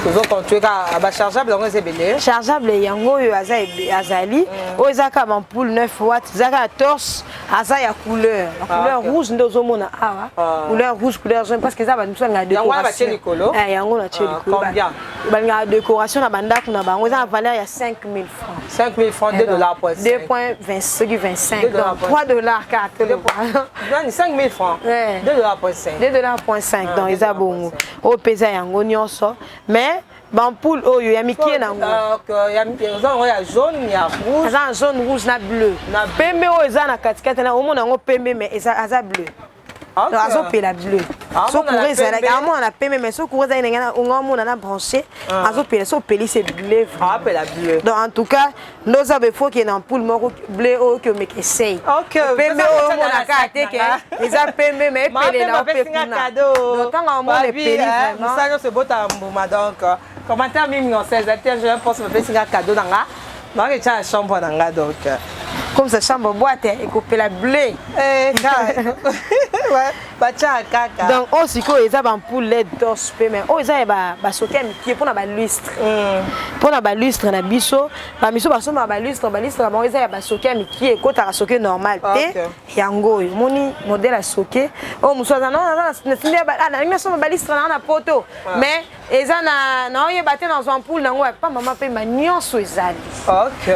toujours continuer à chargeable on est belé chargeable yango yo azali o ezaka ampoule 9 watts zaka torche asa ya couleur la couleur rouge nde ozomona awa couleur rouge couleur jaune parce que ça va nous nga décoration yango na tcheli kolo combien ba décoration na bandako na bango eza na valeur ya 5000 francs 5000 francs 2.25 donc 3 dollars carte le non 5000 francs 2.5 2.5 donc eza bongo o pesa yango nyonso mais bampoule oyo ya mikie nango ya jaune ya rouge eza jaune rouge na bleu pembe oyo eza na katikati na omona yango pembe mais aza bleu azopela bleu sokure ezalaki amona na pembe mais sokure ezali ndenge omona na branché azopela sopeli se bleu donc en tout cas ndoza befoki na ampoule moko bleu oyo ke omeka esei pembe oyo omonaka teke eza pembe mais epele na opekuna donc ntango omona epeli vraiment nyonso ebotaka mbuma donc commentaire mimi nyonso exactement je pense bapesinga cadeau na nga naoketia na chambre na nga donc comme ça chambre boîte ekopela bleu batia kaka donc oyo sikoyo eza bampoule led torche mpe mais oyo eza basoki ya mikie mpona balustre mpona balustre na biso bamiso basomaka balustre bango eza ya basoki ya mikie ekotaka soki normal te yango oyo omoni modele ya soki oyo mosu aza nalingi nasomba balustre nanga na poto mais eza na oyeba te nazwa ampoule nango ya pamba mpe nyonso ezali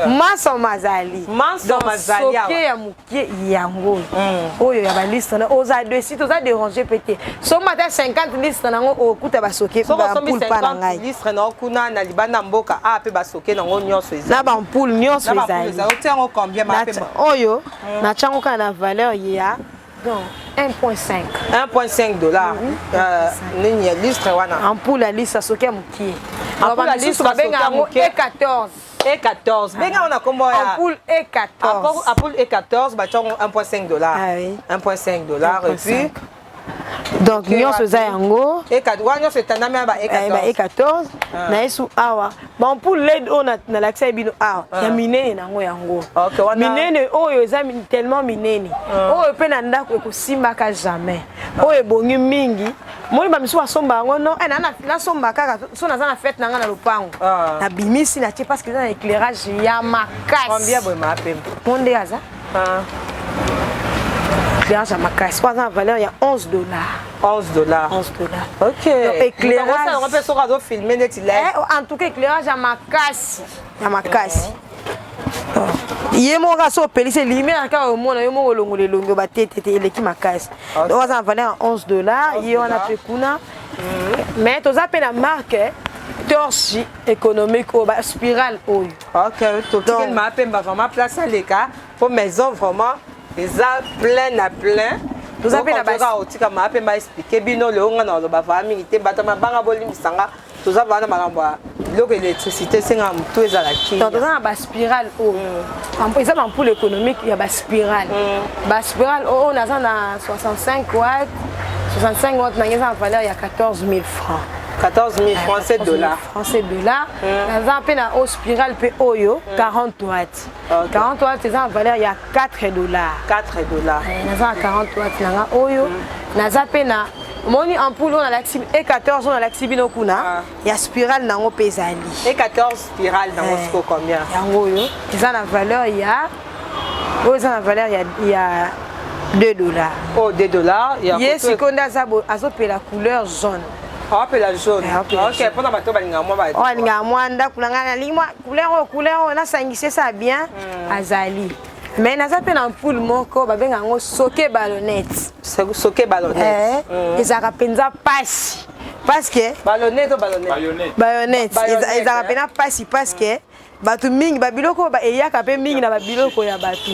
masomo azali soki ya mokie yango oyo ya balustre oza desi toza déranger peut-être soma ta 50 listre nango okuta basoke ba poule pa na ngai listre na okuna na libanda mboka a pe basoke nango nyonso ezali na ba poule nyonso ezali na otiango combien ma pe oyo na chango kana na valeur ya donc 1.5 dollars nini listre wana ampoule ya listre soke mokie ampoule ya listre babenga yango E14 benga on a combo ya ampoule E14 ampoule E14 ba chango 1.5 dollars 1.5 dollars et puis donc nyonso eza yango E14 nyonso etandami ba E14 na yesu awa bampoule led oyo na lakisa bino awa ya minene nango yango minene oyo eza tellement minene oyo mpe na ndako ekosimbaka jamais oyo ebongi mingi moni bamisu basomba yango no nasomba kaka so naza na fete na nga na lopango nabimisi na tie parce que eza na éclairage ya makasi monde aza éclairage à makasi kwa na valeur ya 11 dollars. OK. Éclairage on peut so filmer net il en tout cas éclairage à makasi. Ya makasi. Yemo ka so pelise lumière ka omona yo mo longole longo ba tete eleki makasi. Donc ça valeur 11 dollars, yo na pekuna. Mais to za pe na marque torche économique au spirale oyo. OK, to quel m'a pemba vraiment place les cas pour maison vraiment eza plein à plein. Nous avons la base otika ma pe ma expliquer bino le onga na lo ba famille te batama banga bolimisanga toza bana makamba loko électricité singa mutu ezala ki donc toza na ba spirale o ils ont ampoule économique il y a ba spirale o naza na 65 watts na ngeza valeur ya 14 000 francs 14 000 francs, c'est dollars. Naza pe na o spirale pe oyo 40 watts. 40 watts c'est en valeur ya 4 dollars. 4 dollars. Naza 40 watts nanga oyo. Naza pe na moni ampoule on a l'axi E14 on a l'axi bino kuna. Ya spirale nango pezali. E14 spirale nango siko combien? Yango yo. Eza na valeur ya eza na valeur ya 2 dollars. Oh 2 dollars. Yes, seconda zabo azopela couleur jaune. Appelle la jaune. OK, pendant bato balinga moi ba. Oh linga moi ndako nanga na lingwa couleur na sangise ça bien azali. Mais naza pe na ampoule moko babenga ngo soke ballonnette. Soke ballonnette. Ezaka penza pasi. Parce que ballonnette ou ballonnette? Ballonnette. Ezaka pena pasi parce que batu mingi babiloko ba eyaka pe mingi na babiloko ya batu.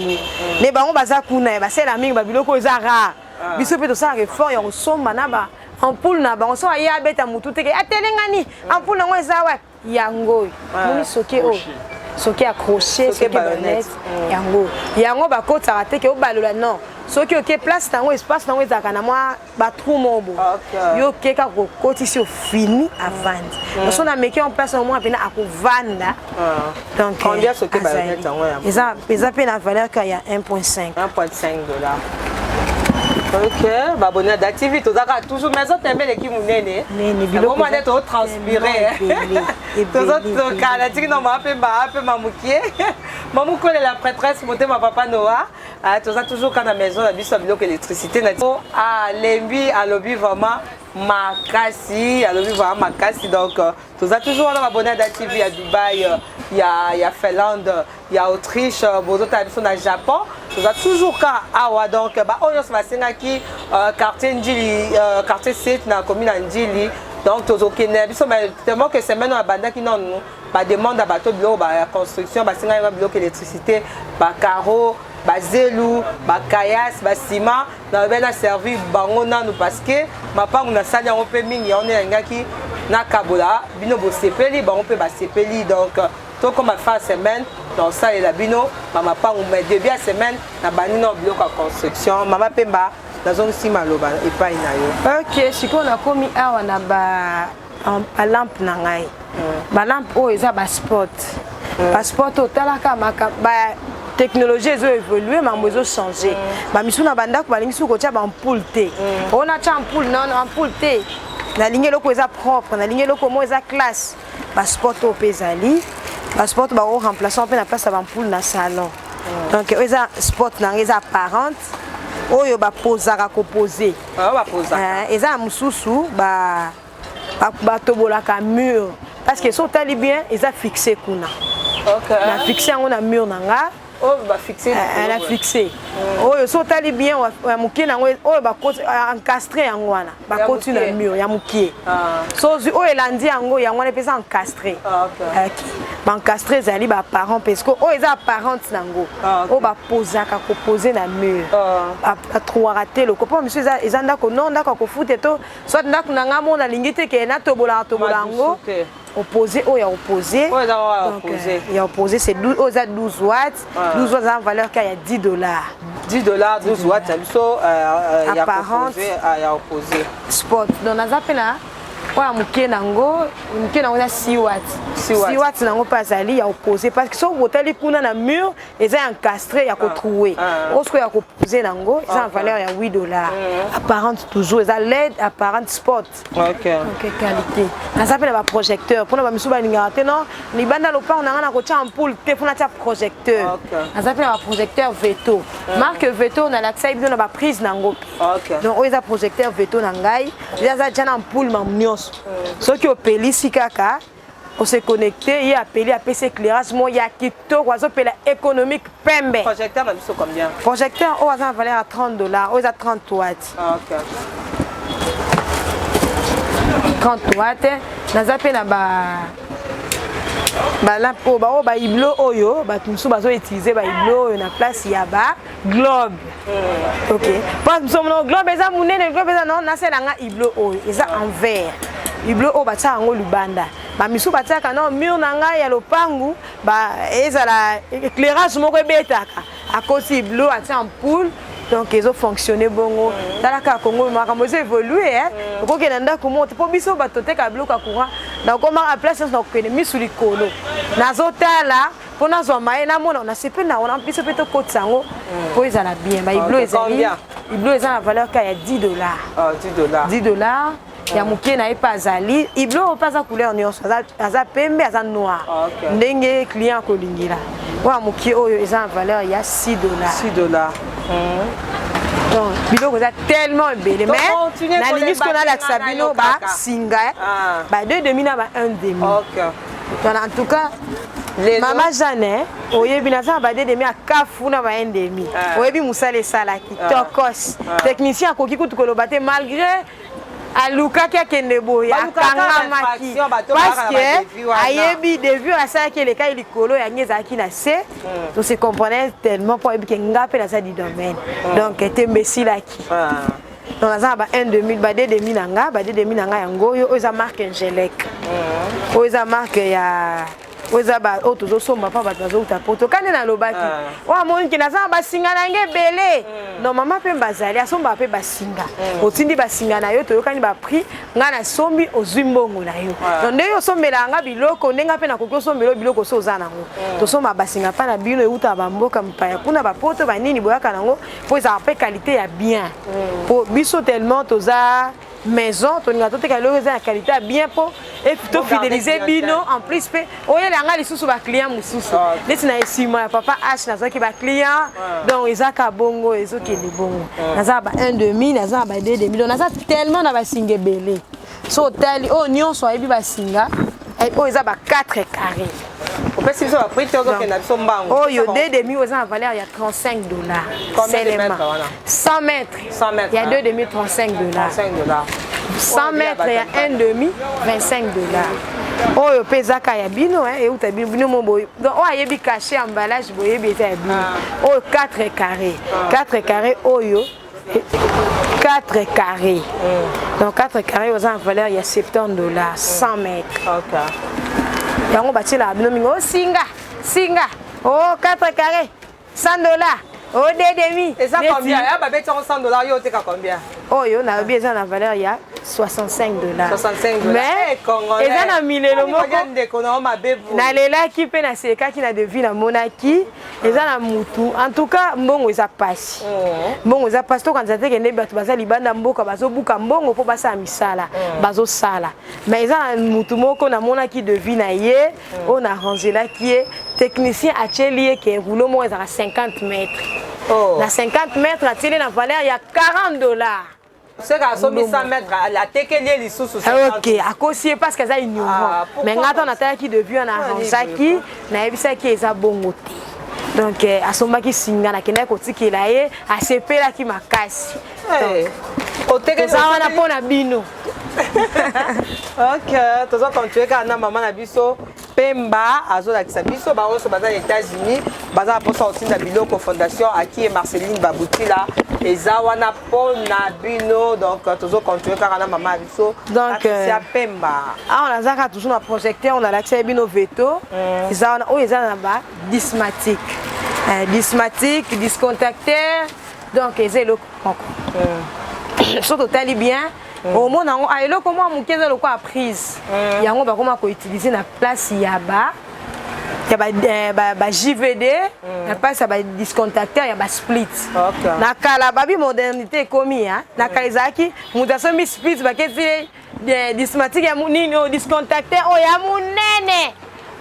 Mais bango baza kuna ba sela mingi babiloko eza rare. Biso pe to sa effort ya kosomba na ba ampoule na bango so ya beta mutu teke atelengani ampoule nango eza wa yango moni soke o soke accroché soke ballonnette yango bakotaka teke obalola non soki oke place nango espace nango ezaka na mwa ba trou mobo yo keka kokotisi au fini avandi so na meki en place au moins pena akovanda donc combien soke ballonnette yango ya eza pe na valeur ka ya 1.5 dollars. OK, abonné d'activité ozaka toujours maison tembe les ki munene. Biloko mwana to transpirer. Tozo kala tiki no ma pe mamukie. Mamukole la prêtresse monter ma papa Noah. tu as toujours quand la maison, la biso biloko électricité. Lembi, à lobby vraiment makasi, à lobby vraiment makasi. Donc, tu as toujours abonné à DATV à Dubaï, il y a Finlande, il y a Autriche, Bozo Tabiso na Japon. Tu as toujours quand awa donc bah on se va qui quartier Ndjili, quartier 7 na commune Ndjili. Donc, tu as biso mais tellement que c'est maintenant à banda qui non ba demande à bateau bio ba construction ba singa bloc électricité ba carreau ba zelu ba kayas ba ciment na ben a servi bango nanu parce que ma pa on a sali on peut mingi on est ngaki na kabola bino bo sepeli ba on peut ba sepeli donc to comme a fait semaine dans ça et la bino mama pa on met début à semaine na bani no bloc construction mama pemba na zone si maloba et pas inayo. OK, siko na komi awa na ba a lampe na ngai. Ba lampe o eza ba spot. Ba spot o talaka maka ba technologie ezo évoluer ma mozo changer. Ba misuna banda ko balingi suko tia ba ampoule te. On a tia ampoule non ampoule te. Na ligne loko eza propre, na ligne loko mo eza classe. Ba spot o pezali. Ba spot ba o remplaçant pe na place ba ampoule na salon. Donc eza spot na eza apparente. Oyo ba posaka ko poser. Ah ba posaka. Eza mususu ba tobolaka mur parce que so tali bien ils a fixé kuna. OK. Na fixé on a mur nanga. Oh ba fixé. Elle a fixé. Oh so tali bien wa mukie nango oh ba encastré yango wana. Ba continue na mur ya mukie. So o elandi yango yango na pesa encastré. OK. Ba encastré zali ba parent parce que oh eza apparente nango. Oh ba posaka ko poser na mur. Ba trois raté le copain monsieur eza ndako non ndako ko fute to soit ndako nanga mona lingite ke na tobola ngo. Opposé oh ya opposé. Oh ya opposé. Ya opposé c'est 12 oh ça 12 watts. 12 watts en valeur qu'il y a $10. $10 12 watts ça biso apparente ya opposé. Spot. Donc na zapena oya mukie nango na 6 watts. 6 watts nango pas ali ya opposé parce que so botali kuna na mur eza encastré ya ko trouver. Osko ya ko poser nango eza en valeur ya $8. Apparente toujours eza LED apparente spot. OK. OK qualité. Na zapena ba projecteur pour na ba misuba ningate non ni banda lopa on na ko tia ampoule te pour na tia projecteur. Na zapena ba projecteur Veto. Marque Veto na l'accès bien na ba prise nango. OK. Donc oza projecteur Veto na ngai eza tia ampoule mamnyo. Ce qui opélissi kaka, on s'est connecté, il a appelé à PC éclairage, moi il y a Kito, on appelle économique pembe. Projecteur, même c'est combien? Projecteur, on va valeur à $30, on a 30 watts. OK. 30 watts, na zappé na ba lampe o ba iblo oyo ba tunsu bazo utiliser ba iblo oyo na place ya ba globe. OK. Pas nous sommes no globe eza munene globe eza non na sela nga iblo oyo eza en verre. Iblo o ba tsa ngo lubanda. Ba misu ba tsa ka no mur na nga ya lopangu ba eza la éclairage moko ebetaka. A cause iblo atia ampoule donc ils ont fonctionné bongo. Dans la Congo makambo ze évolué hein. Ko ke nanda ko monte po biso ba tote ka bloka courant. Donc comment à place na ko ennemi sur likolo. Nazotala po na zo mai na mona na sepe na ona biso peto kotsango po ezala bien. Ba iblo ezali. Iblo eza na valeur ka ya $10. $10. Ya mukie na epa azali. Iblo pas za couleur nyonso. Aza pembe aza noir. Ndenge client ko lingila. Wa mukie oyo eza na valeur ya $6. Donc, biloko eza tellement belé mais na ligne ce qu'on a l'accès bino ba singa ba 2,5 na ba 1,5. OK. Donc en tout cas Mama Jeanne oyebi na za ba 2,5 a kafu na ba 1,5. Oyebi musale salaki tokos technicien akoki kutu koloba te malgré aluka ki akende boye akangamaki parce que ayebi devu asalaki eleka likolo ya ngezalaki na se to se comprenait tellement pour ebi ke ngape na sa du domaine donc était messilaki donc aza ba 1,5 ba 2,5 nanga ba 2,5 nanga yango oyo oza marque Angelec oza marque ya oza ba otozo somba pa ba tozo utapoto kane na lobaki wa moni ki naza ba singa na nge belé non mama pe bazali asomba pe basinga otindi basinga na yo to yokani ba prix nga na sombi ozimbongo na yo donc nde yo sombela nga biloko ndenga pe na kokyo sombelo biloko so za nango to somba basinga pa na bino euta ba mboka mpaya kuna ba poto ba nini boyaka nango po za pe qualité ya bien po biso tellement toza maison to nga to te ka lo za qualité bien po et plutôt fidéliser bino en plus pe oye langa lisusu ba client mususu neti na esima papa H na zaki ba client donc ezaka bongo ezokende bongo naza ba 1,5 naza ba 2,5 donc naza tellement na ba singa belé so tali oh nyonso ayebi ba singa oh eza ba 4 carrés opesi biso ba prix to okenda biso mbango oh yo 2,5 eza na valeur ya $35 seulement 100 mètres il y a 2,5 $35 100 mètres il y a 1,5 $25 oh yo pesaka ya bino et uta bino mo boy donc oh ayebi caché emballage boye beta ya bino oh 4 carrés 4 carrés oh yo 4 carrés. Donc 4 carrés aux en valeur il y a $70 100 mètres. OK. Et on bâtit là oh singa. Oh 4 carrés $100. Oh 2,5. Et ça combien? Ah bah bête $100 yo te combien? Oh yo na bien ça na valeur il y a $65. 65 $. Mais et ça na milelo moko na lela ki pe na seka ki na devi na monaki et ça na mutu en tout cas mbongo eza pasi mbongo eza pasi to quand ça te kende bato baza libanda mboka bazo buka mbongo po basa misala bazo sala mais eza na mutu moko na monaki devi na ye on a rangé là qui est technicien atelier qui rouleau mo eza 50 mètres na 50 mètres atelier na valeur il y a $40. C'est qu'à 100 mètres, la tekeli les sous. Ok, à cause parce que ça ignorant. Mais quand on a taillé qui devient on a rangé na ebisa qui eza bongo te. Donc à son maki singa na kena ko tikela ye a sepela ki makasi. O tekeli ça on a pona bino. Ok, tozo continuer kana maman na biso Pemba azolakisa biso ba oso baza aux États-Unis baza posa aussi na biloko fondation aki Marceline Baboutila eza wana pona bino donc tozo continuer kana maman biso donc Pemba on a zaka toujours na projecteur on a l'accès bino veto eza wana o eza na ba dismatique discontacteur donc ezelo surtout tali bien au monde nango ayelo comment mukeza loko a prise yango ba comment ko utiliser na place ya ba JVD na place ya ba discontacteur ya ba split na kala babi modernité komi hein na kaizaki mudaso mi split ba keti dismatique ya nini o discontacteur o ya munene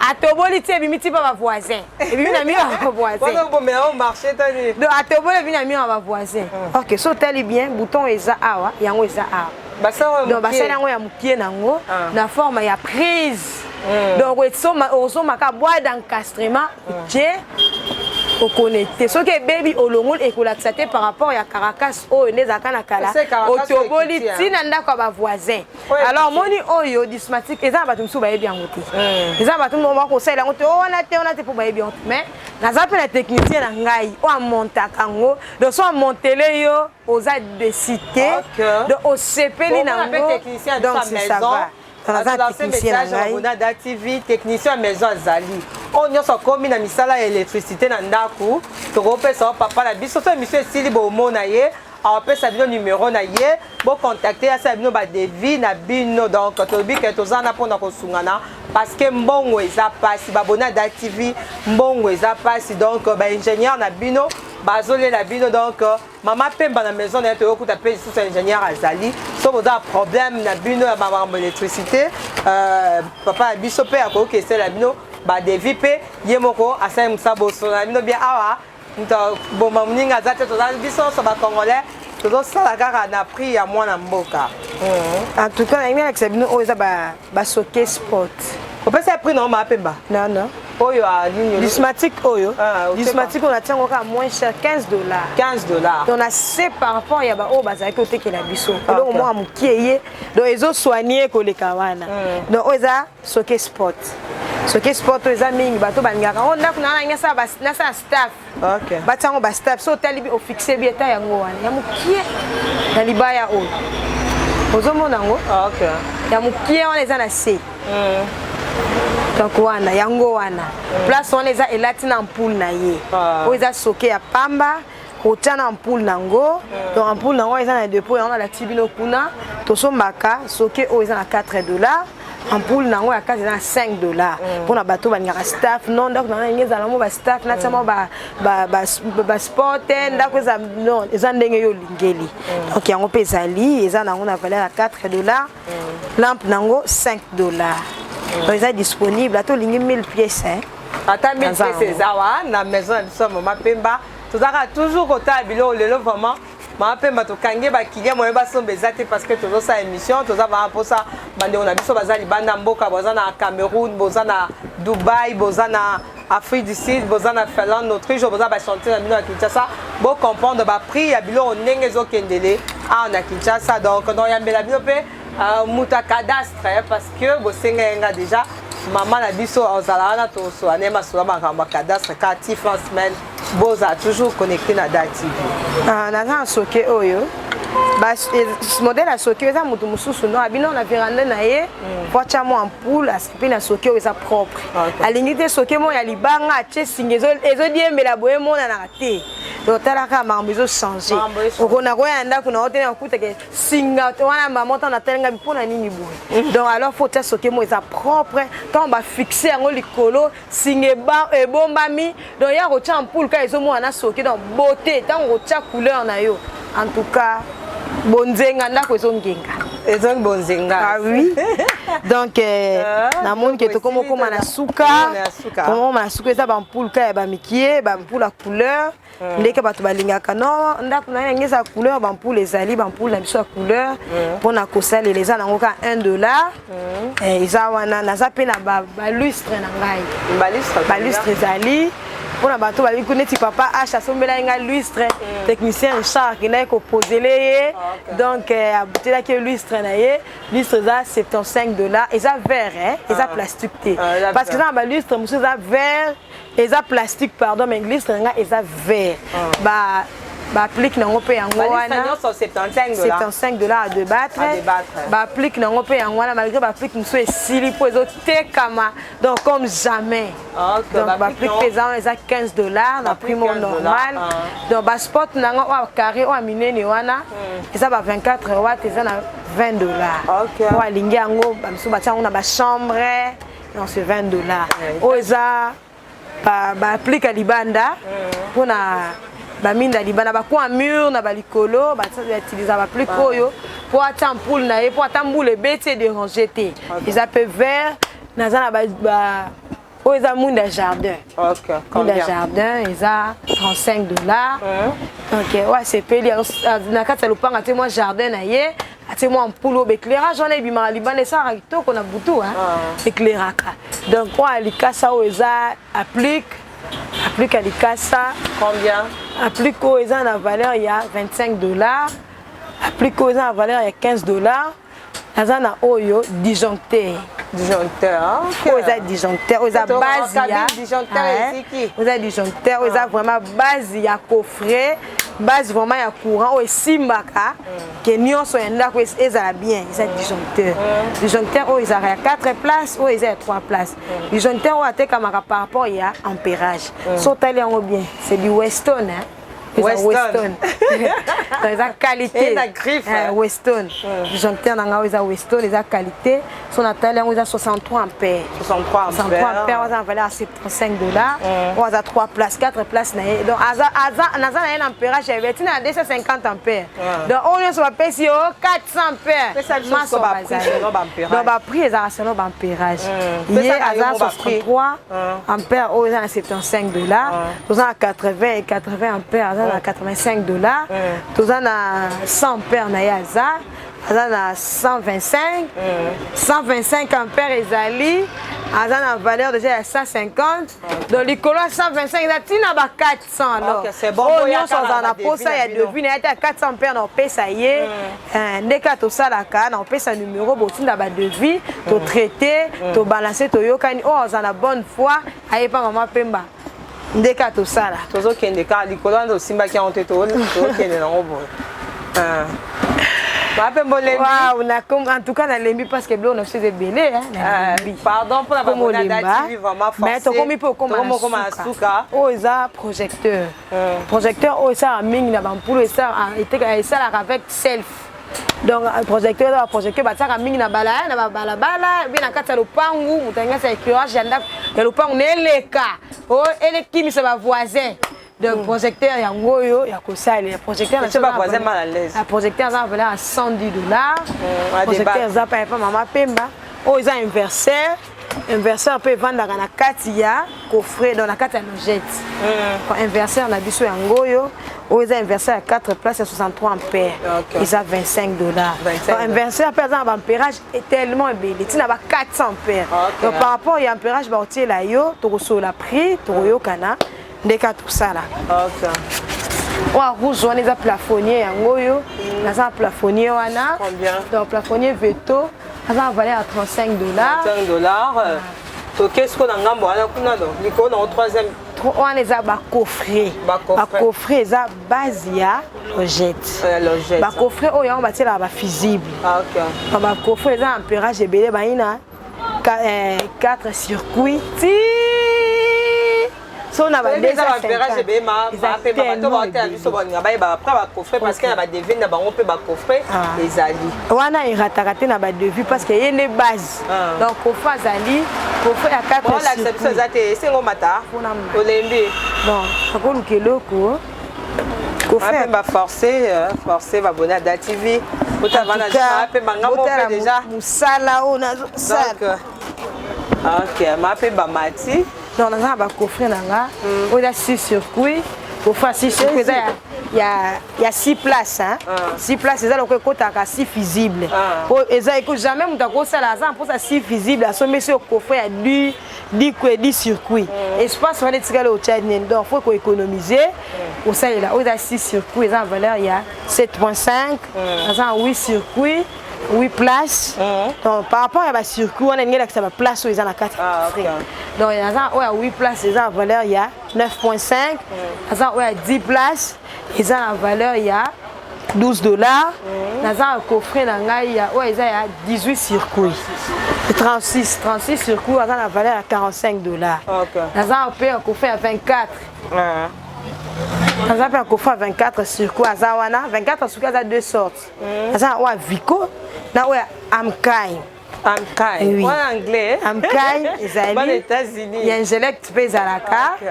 atoboli tie bimiti ba voisin et bimi na mi ba voisin pendant bon mais au marché tani donc atoboli bimi na mi ba voisin OK so tali bien bouton eza awa yango eza awa donc basali yango ya mokie nango na forme ya prise donc osoma ka bois d'encastrement tie au connecté ce que baby olongol ekolakisa te par rapport ya caracas oyo nezaka na kala otoboli tina ndako ba voisin alors moni oyo dismatique eza bato msu bayebi yango te eza bato mo ko sala yango te ona te po bayebi yango mais naza pe na technicien na ngai o amontaka ngo donc so amontele yo oza de cité donc au sepeli na ngo donc c'est ça va technicien maison azali on nyonso komi na misala ya électricité na ndaku tokopesa papa na biso so monsieur esili bomona ye apesa bino numéro na ye bo contacter asa bino ba devis na bino donc tobi ke tozana pona kosungana parce que mbongo eza pasi babona da TV mbongo eza pasi donc ba ingénieur na bino bazole la bino donc maman Pemba na maison na to okuta pe sous ingénieur azali so boza problème na bino ya ba électricité papa biso pe akoki esela bino ba devis pe ye moko asa musabo so na bino bien awa bon mamuninga zate to biso so ba congolais to sala kaka na prix ya mwana mboka en tout cas ngi avec bino oza ba soke sport on peut ça prix non ma Pemba non oyo a ligne dismatique oyo dismatique on a tiango ka moins cher $15 donc on a c'est par rapport ya ba o bazaki otekela biso donc moi amukieye donc ezo soigner ko le kawana donc oza soke sport oza mingi bato bangaka on ndako na ngasa na sa staff OK batango ba staff so talibi o fixer bieta yango wana ya mukie na libaya o ozomona ngo OK ya mukie wana eza na C donc wana yango wana place wana eza elati na ampoule na ye o eza soke ya pamba otia na ampoule nango donc ampoule nango eza na dépôt yango na tibino kuna tosombaka soke o eza na $4 ampoule nango ya kati na 5 dollars pour na bateau bangaka staff non donc na ngeza na mo ba staff na tsama ba sport ndako za non eza ndenge yo lingeli donc yango pe ezali eza nango na valeur ya 4 dollars lampe nango 5 dollars donc eza disponible ato lingi 1000 pièces hein ata 1000 pièces ezawa na maison de somme Mama Pemba tozaka toujours kota bilo lelo vraiment Mama Pemba to kange ba kilia moye ba sombe zate parce que tozo sa émission toza ba posa bande on a biso bazali banda mboka boza na Cameroun boza na Dubaï boza na Afrique du Sud boza na Finlande Autriche boza ba chanter na bino na Kinshasa bo comprendre ba prix ya bilo ndenge zo kendele na Kinshasa donc on y a mbela bilo pe muta cadastre parce que bo senga nga déjà maman na biso ozala na to so anema so ba kamba cadastre ka ti France semaine boza toujours connecté na DAT TV na soke oyo bas modèle a soke eza mutu mususu no abino na veranda na ye pocha mo ampoule asepi na soke oyo eza propre alingi te soke mo ya libanga atie singa ezo diembela boye mona na te donc talaka makambo ezo changer okona koya ndako na otene akutake singa wana mama ota na telenga mpona nini boye donc alors faut tia soke mo eza propre quand on va fixer yango likolo singa ebombami donc ya kotia ampoule ka ezo mona na soke donc beauté tant kotia couleur na yo en tout cas bonzenga ndako ezongenga ezong bonzenga ah oui donc na monde que tokomo koma na suka komo na suka eza ba ampoule ka ya ba mikie ba ampoule à couleur ndeke bato balingaka non ndako na ngeza couleur ba ampoule ezali ba ampoule na biso ya couleur pona kosalela eza nango ka 1 dollar eza wana naza pe na ba lustre na ngai ba lustre ezali pour la bateau avec connaître papa H assombela nga lustre technicien Richard qui n'a composé les donc abouté là que lustre na ye lustre za 75 dollars et ça verre hein et ça plastique parce que ça ba lustre monsieur ça verre et ça plastique pardon mais lustre nga et ça verre ba applique nango pe yango wana 75 dollars à débattre ba applique nango pe yango wana malgré ba applique muso esili po ezo tekama donc comme jamais donc ba applique pesant eza 15 dollars na prix normal donc ba spot nango wa carré wa minene wana eza ba 24 watts eza na 20 dollars pour alingi yango ba muso ba tiango na ba chambre non c'est 20 dollars o eza ba applique libanda pour na baminda libana bakwa mur na balikolo batiliza ba plus koyo pour ata ampoule na ye pour ata mboule bete déranger te ils appellent vert nazana ba o eza munda jardin munda jardin eza 35 dollars donc ouais c'est peli na kati lopanga te moi jardin na ye ate moi ampoule au éclairage on ebima libana ça kitoko na butu hein éclairaka donc quoi alikasa o eza applique à l'icasa combien applique aux gens la valeur il y a 25 dollars applique aux gens la valeur il y a 15 dollars azana oyo disjoncteur oza disjoncteur oza base ya oza disjoncteur oza vraiment base ya coffret base vraiment ya courant oyo esimbaka ke nyonso ya ndako ezala bien eza disjoncteur oyo ezalaka ya 4 places oyo eza ya 3 places disjoncteur oyo atekamaka par rapport ya ampérage so otali yango bien c'est du Weston hein Weston. Dans la qualité. Et la griffe. Weston. Disjoncteur dans la Weston, les qualité. Son attelle on a 63 ampères. 63 ampères. On a valeur à 75 dollars. On a 3 places, 4 places. Donc, on a un ampérage à 250 ampères. Donc, on a sur la PCO 400 ampères. Donc, le prix est à un ampérage. Il y a 63 ampères, on a 75 dollars. On a 80 et 80 ampères. À 85 dollars, tout ça na 100 ampères na yaza, ça na 125 ampères ezali, ça na valeur déjà à 150, donc les colons 125 ezali na ba 400 alors. C'est bon. Oh non ça na posa ya devis na ya 400 ampères na pesa ye, ndeka to sala ka na pesa numéro botinda ba devis, to traiter, to balancer to yokani oh ça na bonne foi, aye pa Mama Pemba. Ndeka to sala tozo kende ka likolo ndo simba ki onte to kende na ngobo Mama Pemba lembi waouh na comme en tout cas na lembi parce que on a fait belé hein pardon pour la bonne date vraiment forcé mais to komi po comme suka o eza projecteur projecteur o ça mingi na bampulo ça était ça avec self donc projecteur ba projecteur bataka mingi na balaya na balabala bien na kati ya lopangu mutangasa éclairage ya lopangu neleka o elekimisa ba voisin donc projecteur yango yo ya kosala ya projecteur na ba voisin mal à l'aise la projecteur ça valait à $110 projecteur ça pas mama pemba o ils ont inverseur peut vendre na kati ya coffret dans la kati ya logette inverseur na biso yango yo o ils ont inverseur à 4 places à 63 ampères ils ont $25 donc inverseur peut avoir un ampérage est tellement belé tu na ba 400 ampères donc par rapport à ampérage ba otie la yo to so la prix to yo kana ndeka tout ça là wa rouge on les a plafonnier yango yo na ça plafonnier wana combien donc plafonnier veto ça va valer à $35 $35 to qu'est-ce qu'on a ngambo wana kuna donc liko na troisième on les a ba coffret za base ya logette ba coffret o ya on bâti la ba fusible ba coffret za ampérage ebele ba ina 4 circuits so na ba déjà ampérage ebele ma pe ba to ba ta biso ba ngabai ba après ba coffret parce que na ba devine na bango pe ba coffret ezali wana iratakate na ba devis parce que yene base donc coffret azali coffret à 4 circuits voilà c'est ça te sengo mata olembi bon akolu keloko coffret ba forcer ba bona da TV utavana ja pe mangambo pe déjà musala ona sala OK ma pe ba mati donc on a ba coffret nanga on a 6 circuits coffret 6 circuits il y a 6 places hein 6 places ça donc côté à 6 fusibles et ça écoute jamais on t'a ça là ça pour ça 6 fusibles à sommet sur coffret à 10 circuits espace va être égal au Tchad donc faut économiser pour ça là on a 6 circuits ça valeur il y a 7.5 ça 8 circuits 8 places donc par rapport à la circuit on a une ça va place où ils ont la carte donc il y a ça 8 places ils ont valeur il y a 9.5 ça 10 places ils ont la valeur il y a $12 dans un coffret il y a 18 circuits 36 circuits ont la valeur à $45 dans un coffret à 24 dans un coffret à 24 circuits à 24 circuits à deux sortes dans un Vico na ouais Amkai oui. En anglais Amkai ezali aux États-Unis il y a un select pays à la carte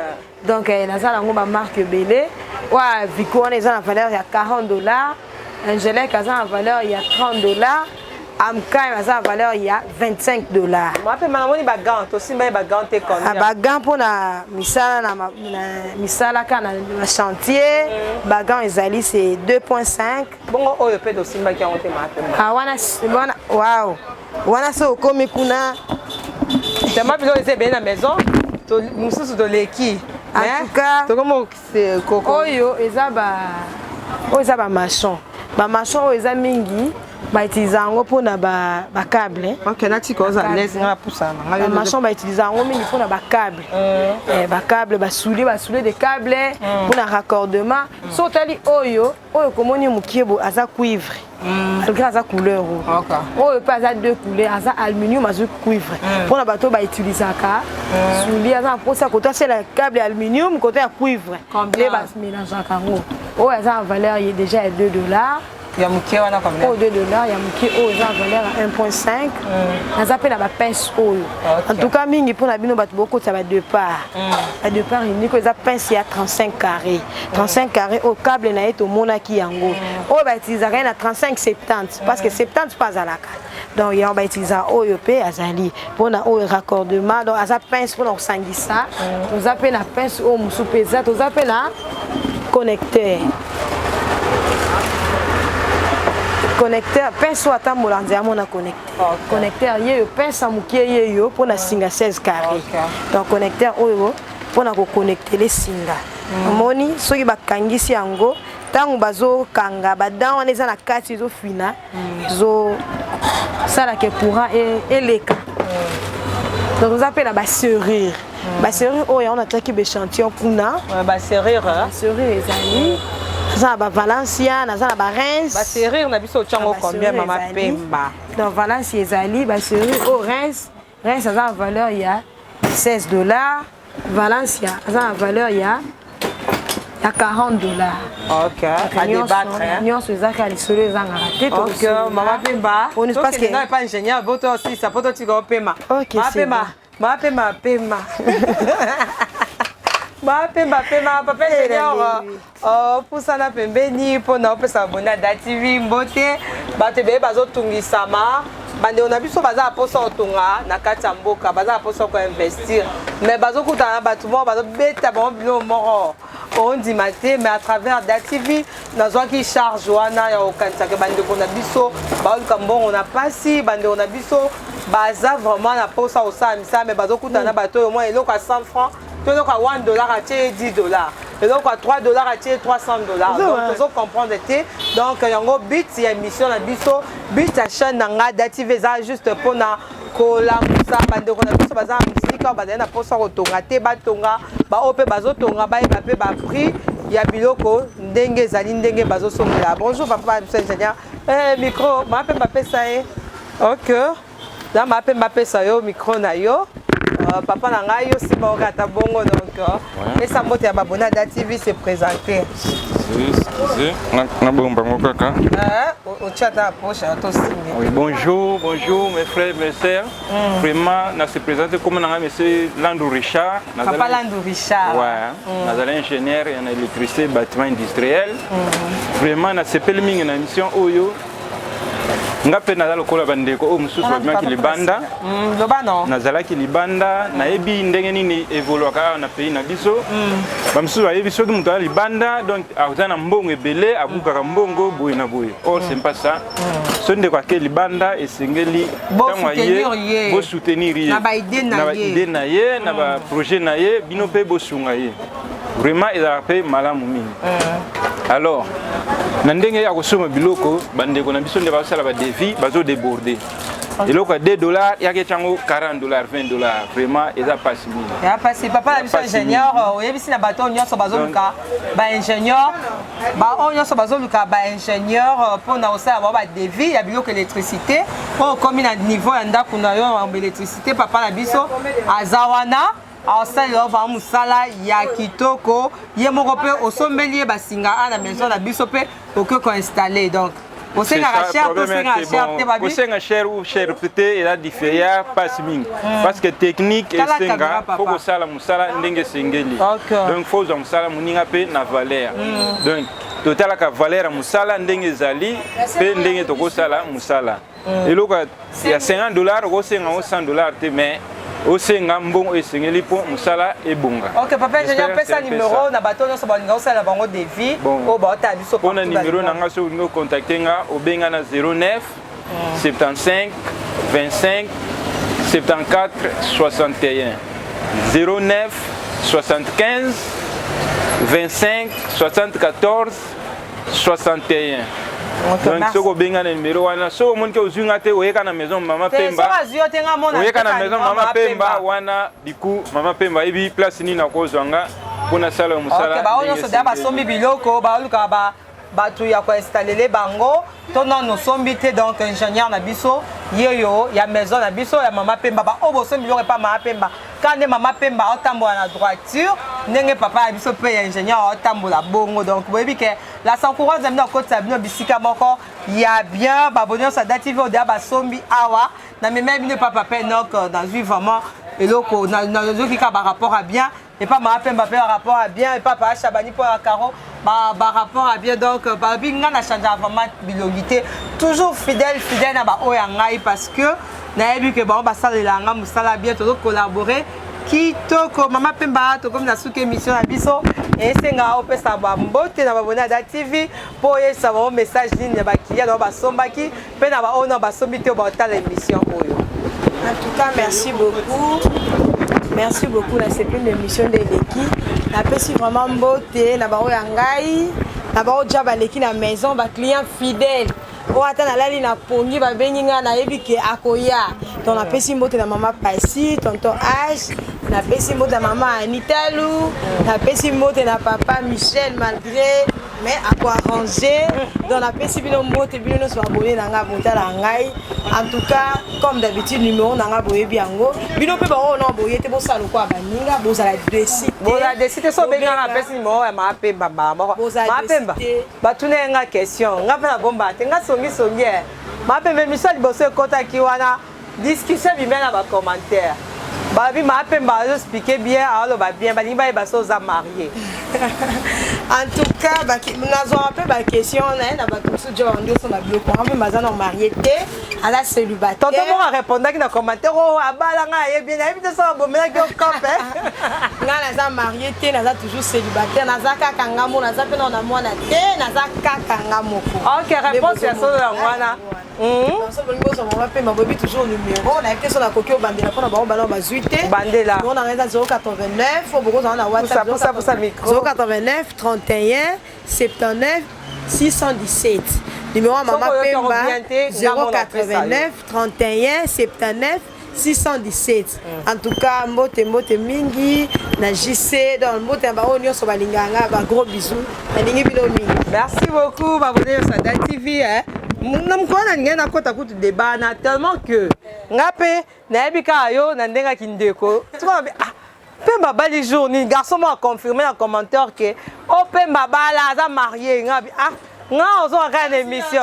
donc na ça ngo ba marque belé ouais Vico on est en valeur il y a $40 un select a en valeur il y a $30 Amkai a en valeur il y a $25 moi pe manamoni ba gant aussi ba gant te combien ba gant pour na misala na misala kana na chantier ba gant ezali c'est 2.5 bongo oyo pe do simba ki onte ma pe wana wow wana so komi kuna tellement bilo ese bien na maison to mususu to leki en tout cas to comme c'est coco oyo eza ba maçon oyo eza mingi ba utiliser ngo pona ba câble OK na tiko za laisse nga poussa na ba maçon ba utiliser ngo mingi pona ba câble ba câble ba souder des câbles pona raccordement so tali oyo komoni mukiebo aza cuivre malgré aza couleur oyo pas aza deux couleurs aza aluminium aza cuivre pona bato ba utiliser ka soulier aza pour ça côté c'est le câble aluminium côté à cuivre les bas mélange kango oyo aza en valeur il est déjà à $2 ya mukie wana combien $2 ya mukie oyo eza valeur à 1.5 naza pe na ba pince oyo en tout cas mingi pona bino bato boko ta ba deux parts unique eza pince ya 35 carrés au câble na eto mona ki yango oyo ba utiliser na 35-70 parce que 70 pas à la carte donc on va utiliser oyo pe azali pona oyo raccordement donc aza pince pona osangisa toza pe na pince oyo musu peza toza pe na connecteur pince ou attend molandia mon connecteur yeyo pince amukie yeyo pour na singa 16 carrés donc connecteur oyo pour na ko connecter les singa moni soki bakangisi yango tango bazo kanga badan on eza na kati zo fina zo sala ke courant et leka donc on appelle la serrure oyo on attaque be chantier kuna ba serrure ezali ça ba Valencia na ça ba Reims ba serrure na biso chango combien mama pemba donc Valencia ezali ba serrure au Reims ça a valeur il y a $16 Valencia ça a valeur il y a à $40. Ok, à débattre. Nous sommes à l'isolé, ok, maman Pemba. On ne parce que non pas ingénieur, vous aussi ça peut tu go Pemba. Ok, c'est bon. Ma Pemba. Ma Pemba, papa ingénieur. Pour ça na pembeni pour na pesa bona DATV mbote. Ba te be bazo tungisama. Bande on a biso baza aposa otunga na kati ya mboka, baza aposa ko investir. Mais bazo kutana batu mo bazo beta bon bilo moro. On dit maté mais à travers DATV nazwa ki charge wana ya okanisa ke bande ko na biso ba lukambo on a pasi bande on a biso baza vraiment na posa osamisa mais bazo kutana bato au moins eloko à 100 francs. Donc à $1 à $10. Et donc à $3 à $300. Donc vous comprendre donc il y a un but il y a une mission na biso but à chaîne nanga DATV ça juste pour na kola musa bande ko na biso baza musique ba na posa ko tonga te ba tonga ba ope bazo tonga ba pe ba prix ya biloko ndenge zali ndenge bazo somela. Bonjour papa ingénieur. Micro ma pe mbape ça OK. Là ma pe mbape ça yo micro na yo. Papa nanga yo si ba okata bongo donc et ça mote ya babona DATV se présenter. Oui, bonjour mes frères, mes sœurs. Vraiment, on se présente comme monsieur Landou Richard. Papa Landou Richard. Ouais, nous sommes ingénieurs en électricité, bâtiment industriel. Vraiment, on se fait une mission Oyo. Ngape nazalo kola bandeko o mususu bamaki libanda nazalaki libanda na ebi ndenge nini evoluaka na pays na biso bamususu ayebi soki mutu ala libanda donc azana mbongo ebele abukaka mbongo boye na boye or c'est pas ça so ndeko ake libanda esengeli tango ye bo soutenir ye na ba idée na ye na ba projet na ye bino pe bo sunga ye vraiment ezala pe malamu mingi. Alors na ndenge ya kosoma biloko bandeko na biso nde basala ba défi bazo déborder eloko $2 yake chango $40 $20 vraiment eza passe mine ya passe papa na biso ingénieur oyebisi na bato nyonso bazoluka ba ingénieur ba nyonso bazoluka ba ingénieur pour na osala ba défi ya biloko électricité o komi na niveau ya ndako na yo ya électricité papa na biso azawana asali ova musala ya kitoko ye moko pe osombeli basinga na maison na biso pe oke ko installer donc osenga cher to senga cher te babi osenga cher ou cher peut-être et la différence passe ming parce que technique et senga faut que sala musala ndenge sengeli donc faut que musala muninga pe na valeur donc total ka valeur musala ndenge zali pe ndenge to ko sala musala eloko ya $50 ko senga $100 te mais osenga mbongo esengeli po musala ebonga. OK papa ingénieur pesa numéro na bato nyonso balinga osala bango devis o ba ota biso po na numéro na nga so ngo contacter nga obenga na 09 75 25 74 61 09 75 25 74 61. Donc ce que benga na numéro wana so mon ke ozunga te oyeka na maison mama Pemba oyeka na maison mama Pemba wana diku mama Pemba ebi place ni na kozwanga pona sala musala OK ba ono so da ba sombi biloko ba luka ba batu ya ko installer bango to non no sombi te donc ingénieur na biso yeyo ya maison na biso ya mama Pemba ba obo sombi biloko pa mama Pemba quand mama Pemba otambola na droiture ndenge papa ya biso pe ya ingénieur otambola bongo donc boyebi ke la s'encourage na kota bino bisika moko ya bien babonyo sa DATV oda ba sombi awa na meme bino papa pe donc dans vie vraiment eloko na zoki ka ba rapport à bien et pas mama Pemba pe rapport à bien et papa Chabani pour la caro ba rapport à bien donc ba binga na changer vraiment bilogité toujours fidèle na ba oyangai parce que na yebi ke ba salela nga musala bien to collaborer kitoko mama Pemba to comme na suke émission na biso et senga opesa ba mbote na babona DATV po yesa ba message ligne ba client na ba sombaki pe na ba ona ba sombi te ba ta l'émission oyo. En tout cas merci beaucoup. Merci beaucoup la septième émission de l'équipe. La pesi vraiment mbote na ba oyangai na ba oja ba leki na maison ba client fidèle. O ata na lali na pongi ba beninga na yebike akoya. Donc na pesi mbote na mama Pasi, tonton H, na pesi mbote na mama Anitalu, na pesi mbote na papa Michel malgré mais à quoi arranger dans la PCB mbote bino so abonné nanga botala ngai. En tout cas, comme d'habitude numéro nanga boye biango. Bino pe ba o na boye te bo salo kwa baninga bo za la décide. Bo la décide so benga na pesi numéro ya ma pemba ba. Ma pemba. Ba tune nga question. Nga pa bomba te nga songi songi. Ma pemba misali boso kota ki wana discussion bi mena ba commentaire. Babi ma pemba zo expliquer bien alors ba bien ba limba ba so za marié. En tout cas, nous avons un peu de question, na ba tout ce genre ndio so na bloc. On va mazana marié té à la célibataire. Tonton moi répondre dans commentaire oh abala nga ye bien habite so bomela ki okopé. Nga na za marié té na za toujours célibataire na za kaka ngamo na za pe na mwana té na za kaka ngamo ko. OK, réponse ya so la mwana. So bolingo so mama pe mabobi toujours numéro na été so na kokio bandela pona ba balo ba zuité. Bandela. On a raison 089 faut beaucoup na WhatsApp. Pour ça micro. 089 31 79 617. Numéro à Maman Pemba 089 31 79 617. En tout cas, mbote mingi na JC dans mbote ba onyo so balinganga ba gros bisous. Na lingi bino mingi. Merci beaucoup m'abonner sur Sada TV hein. Nam ko na ngena kota kutu débat na tellement que ngape na ebika yo na ndenga kindeko. Tu vois Pemba bali journée garçon m'a confirmé en commentaire que oh Pemba bala za marié ngabi nga ozo aka na émission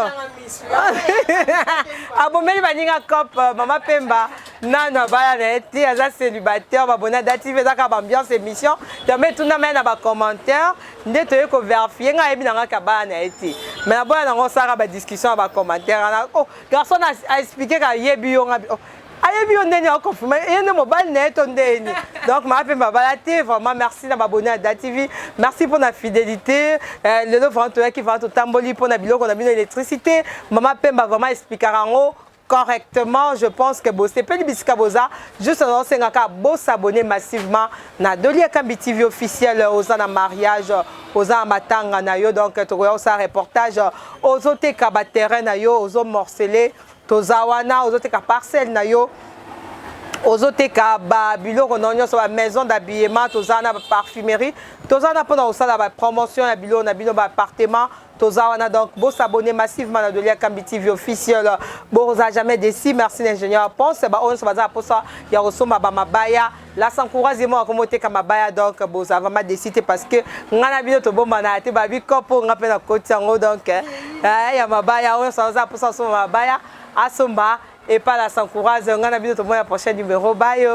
abomeli baninga cop mama Pemba nana bala na été aza célibataire babona dative za ka ambiance émission tamé tuna mena ba commentaire ndeto yeko vérifier nga yebi nanga ka bala na été mais na bona ngo sara ba discussion ba commentaire oh garçon a expliqué ka yebi yo ngabi ayebi on ndeni a confirmé et ne mobile net on ndeni donc ma Pemba balate vraiment merci na abonné à DATV merci pour la fidélité le lo vraiment qui va tout tamboli pour na biloko na bino électricité Mama Pemba vraiment expliquera ngo correctement je pense que bossé pe bisika boza juste on sengaka bo s'abonner massivement na Dolia Kambi TV officiel aux na mariage aux matanga na yo donc to ko ça reportage aux autres ka terrain na yo aux morcelés tozawana ozoteka parcelle na yo ozoteka ba biloko na nyonso ba maison d'habillement tozana ba parfumerie tozana pona osala ba promotion ya biloko na bino ba appartement tozawana donc bo s'abonner massivement na Dolia Kambi TV officiel bo za jamais déçu merci l'ingénieur pense ba on se baza pour ça ya resoma ba mabaya la s'encouragement comme oteka mabaya donc bo za vraiment déçu parce que ngana bino to bomba na te ba bi kopo ngape na koti yango donc ya mabaya on se baza pour ça so mabaya Asomba et pas la s'encourage. On a vu notre prochain numéro. Bye.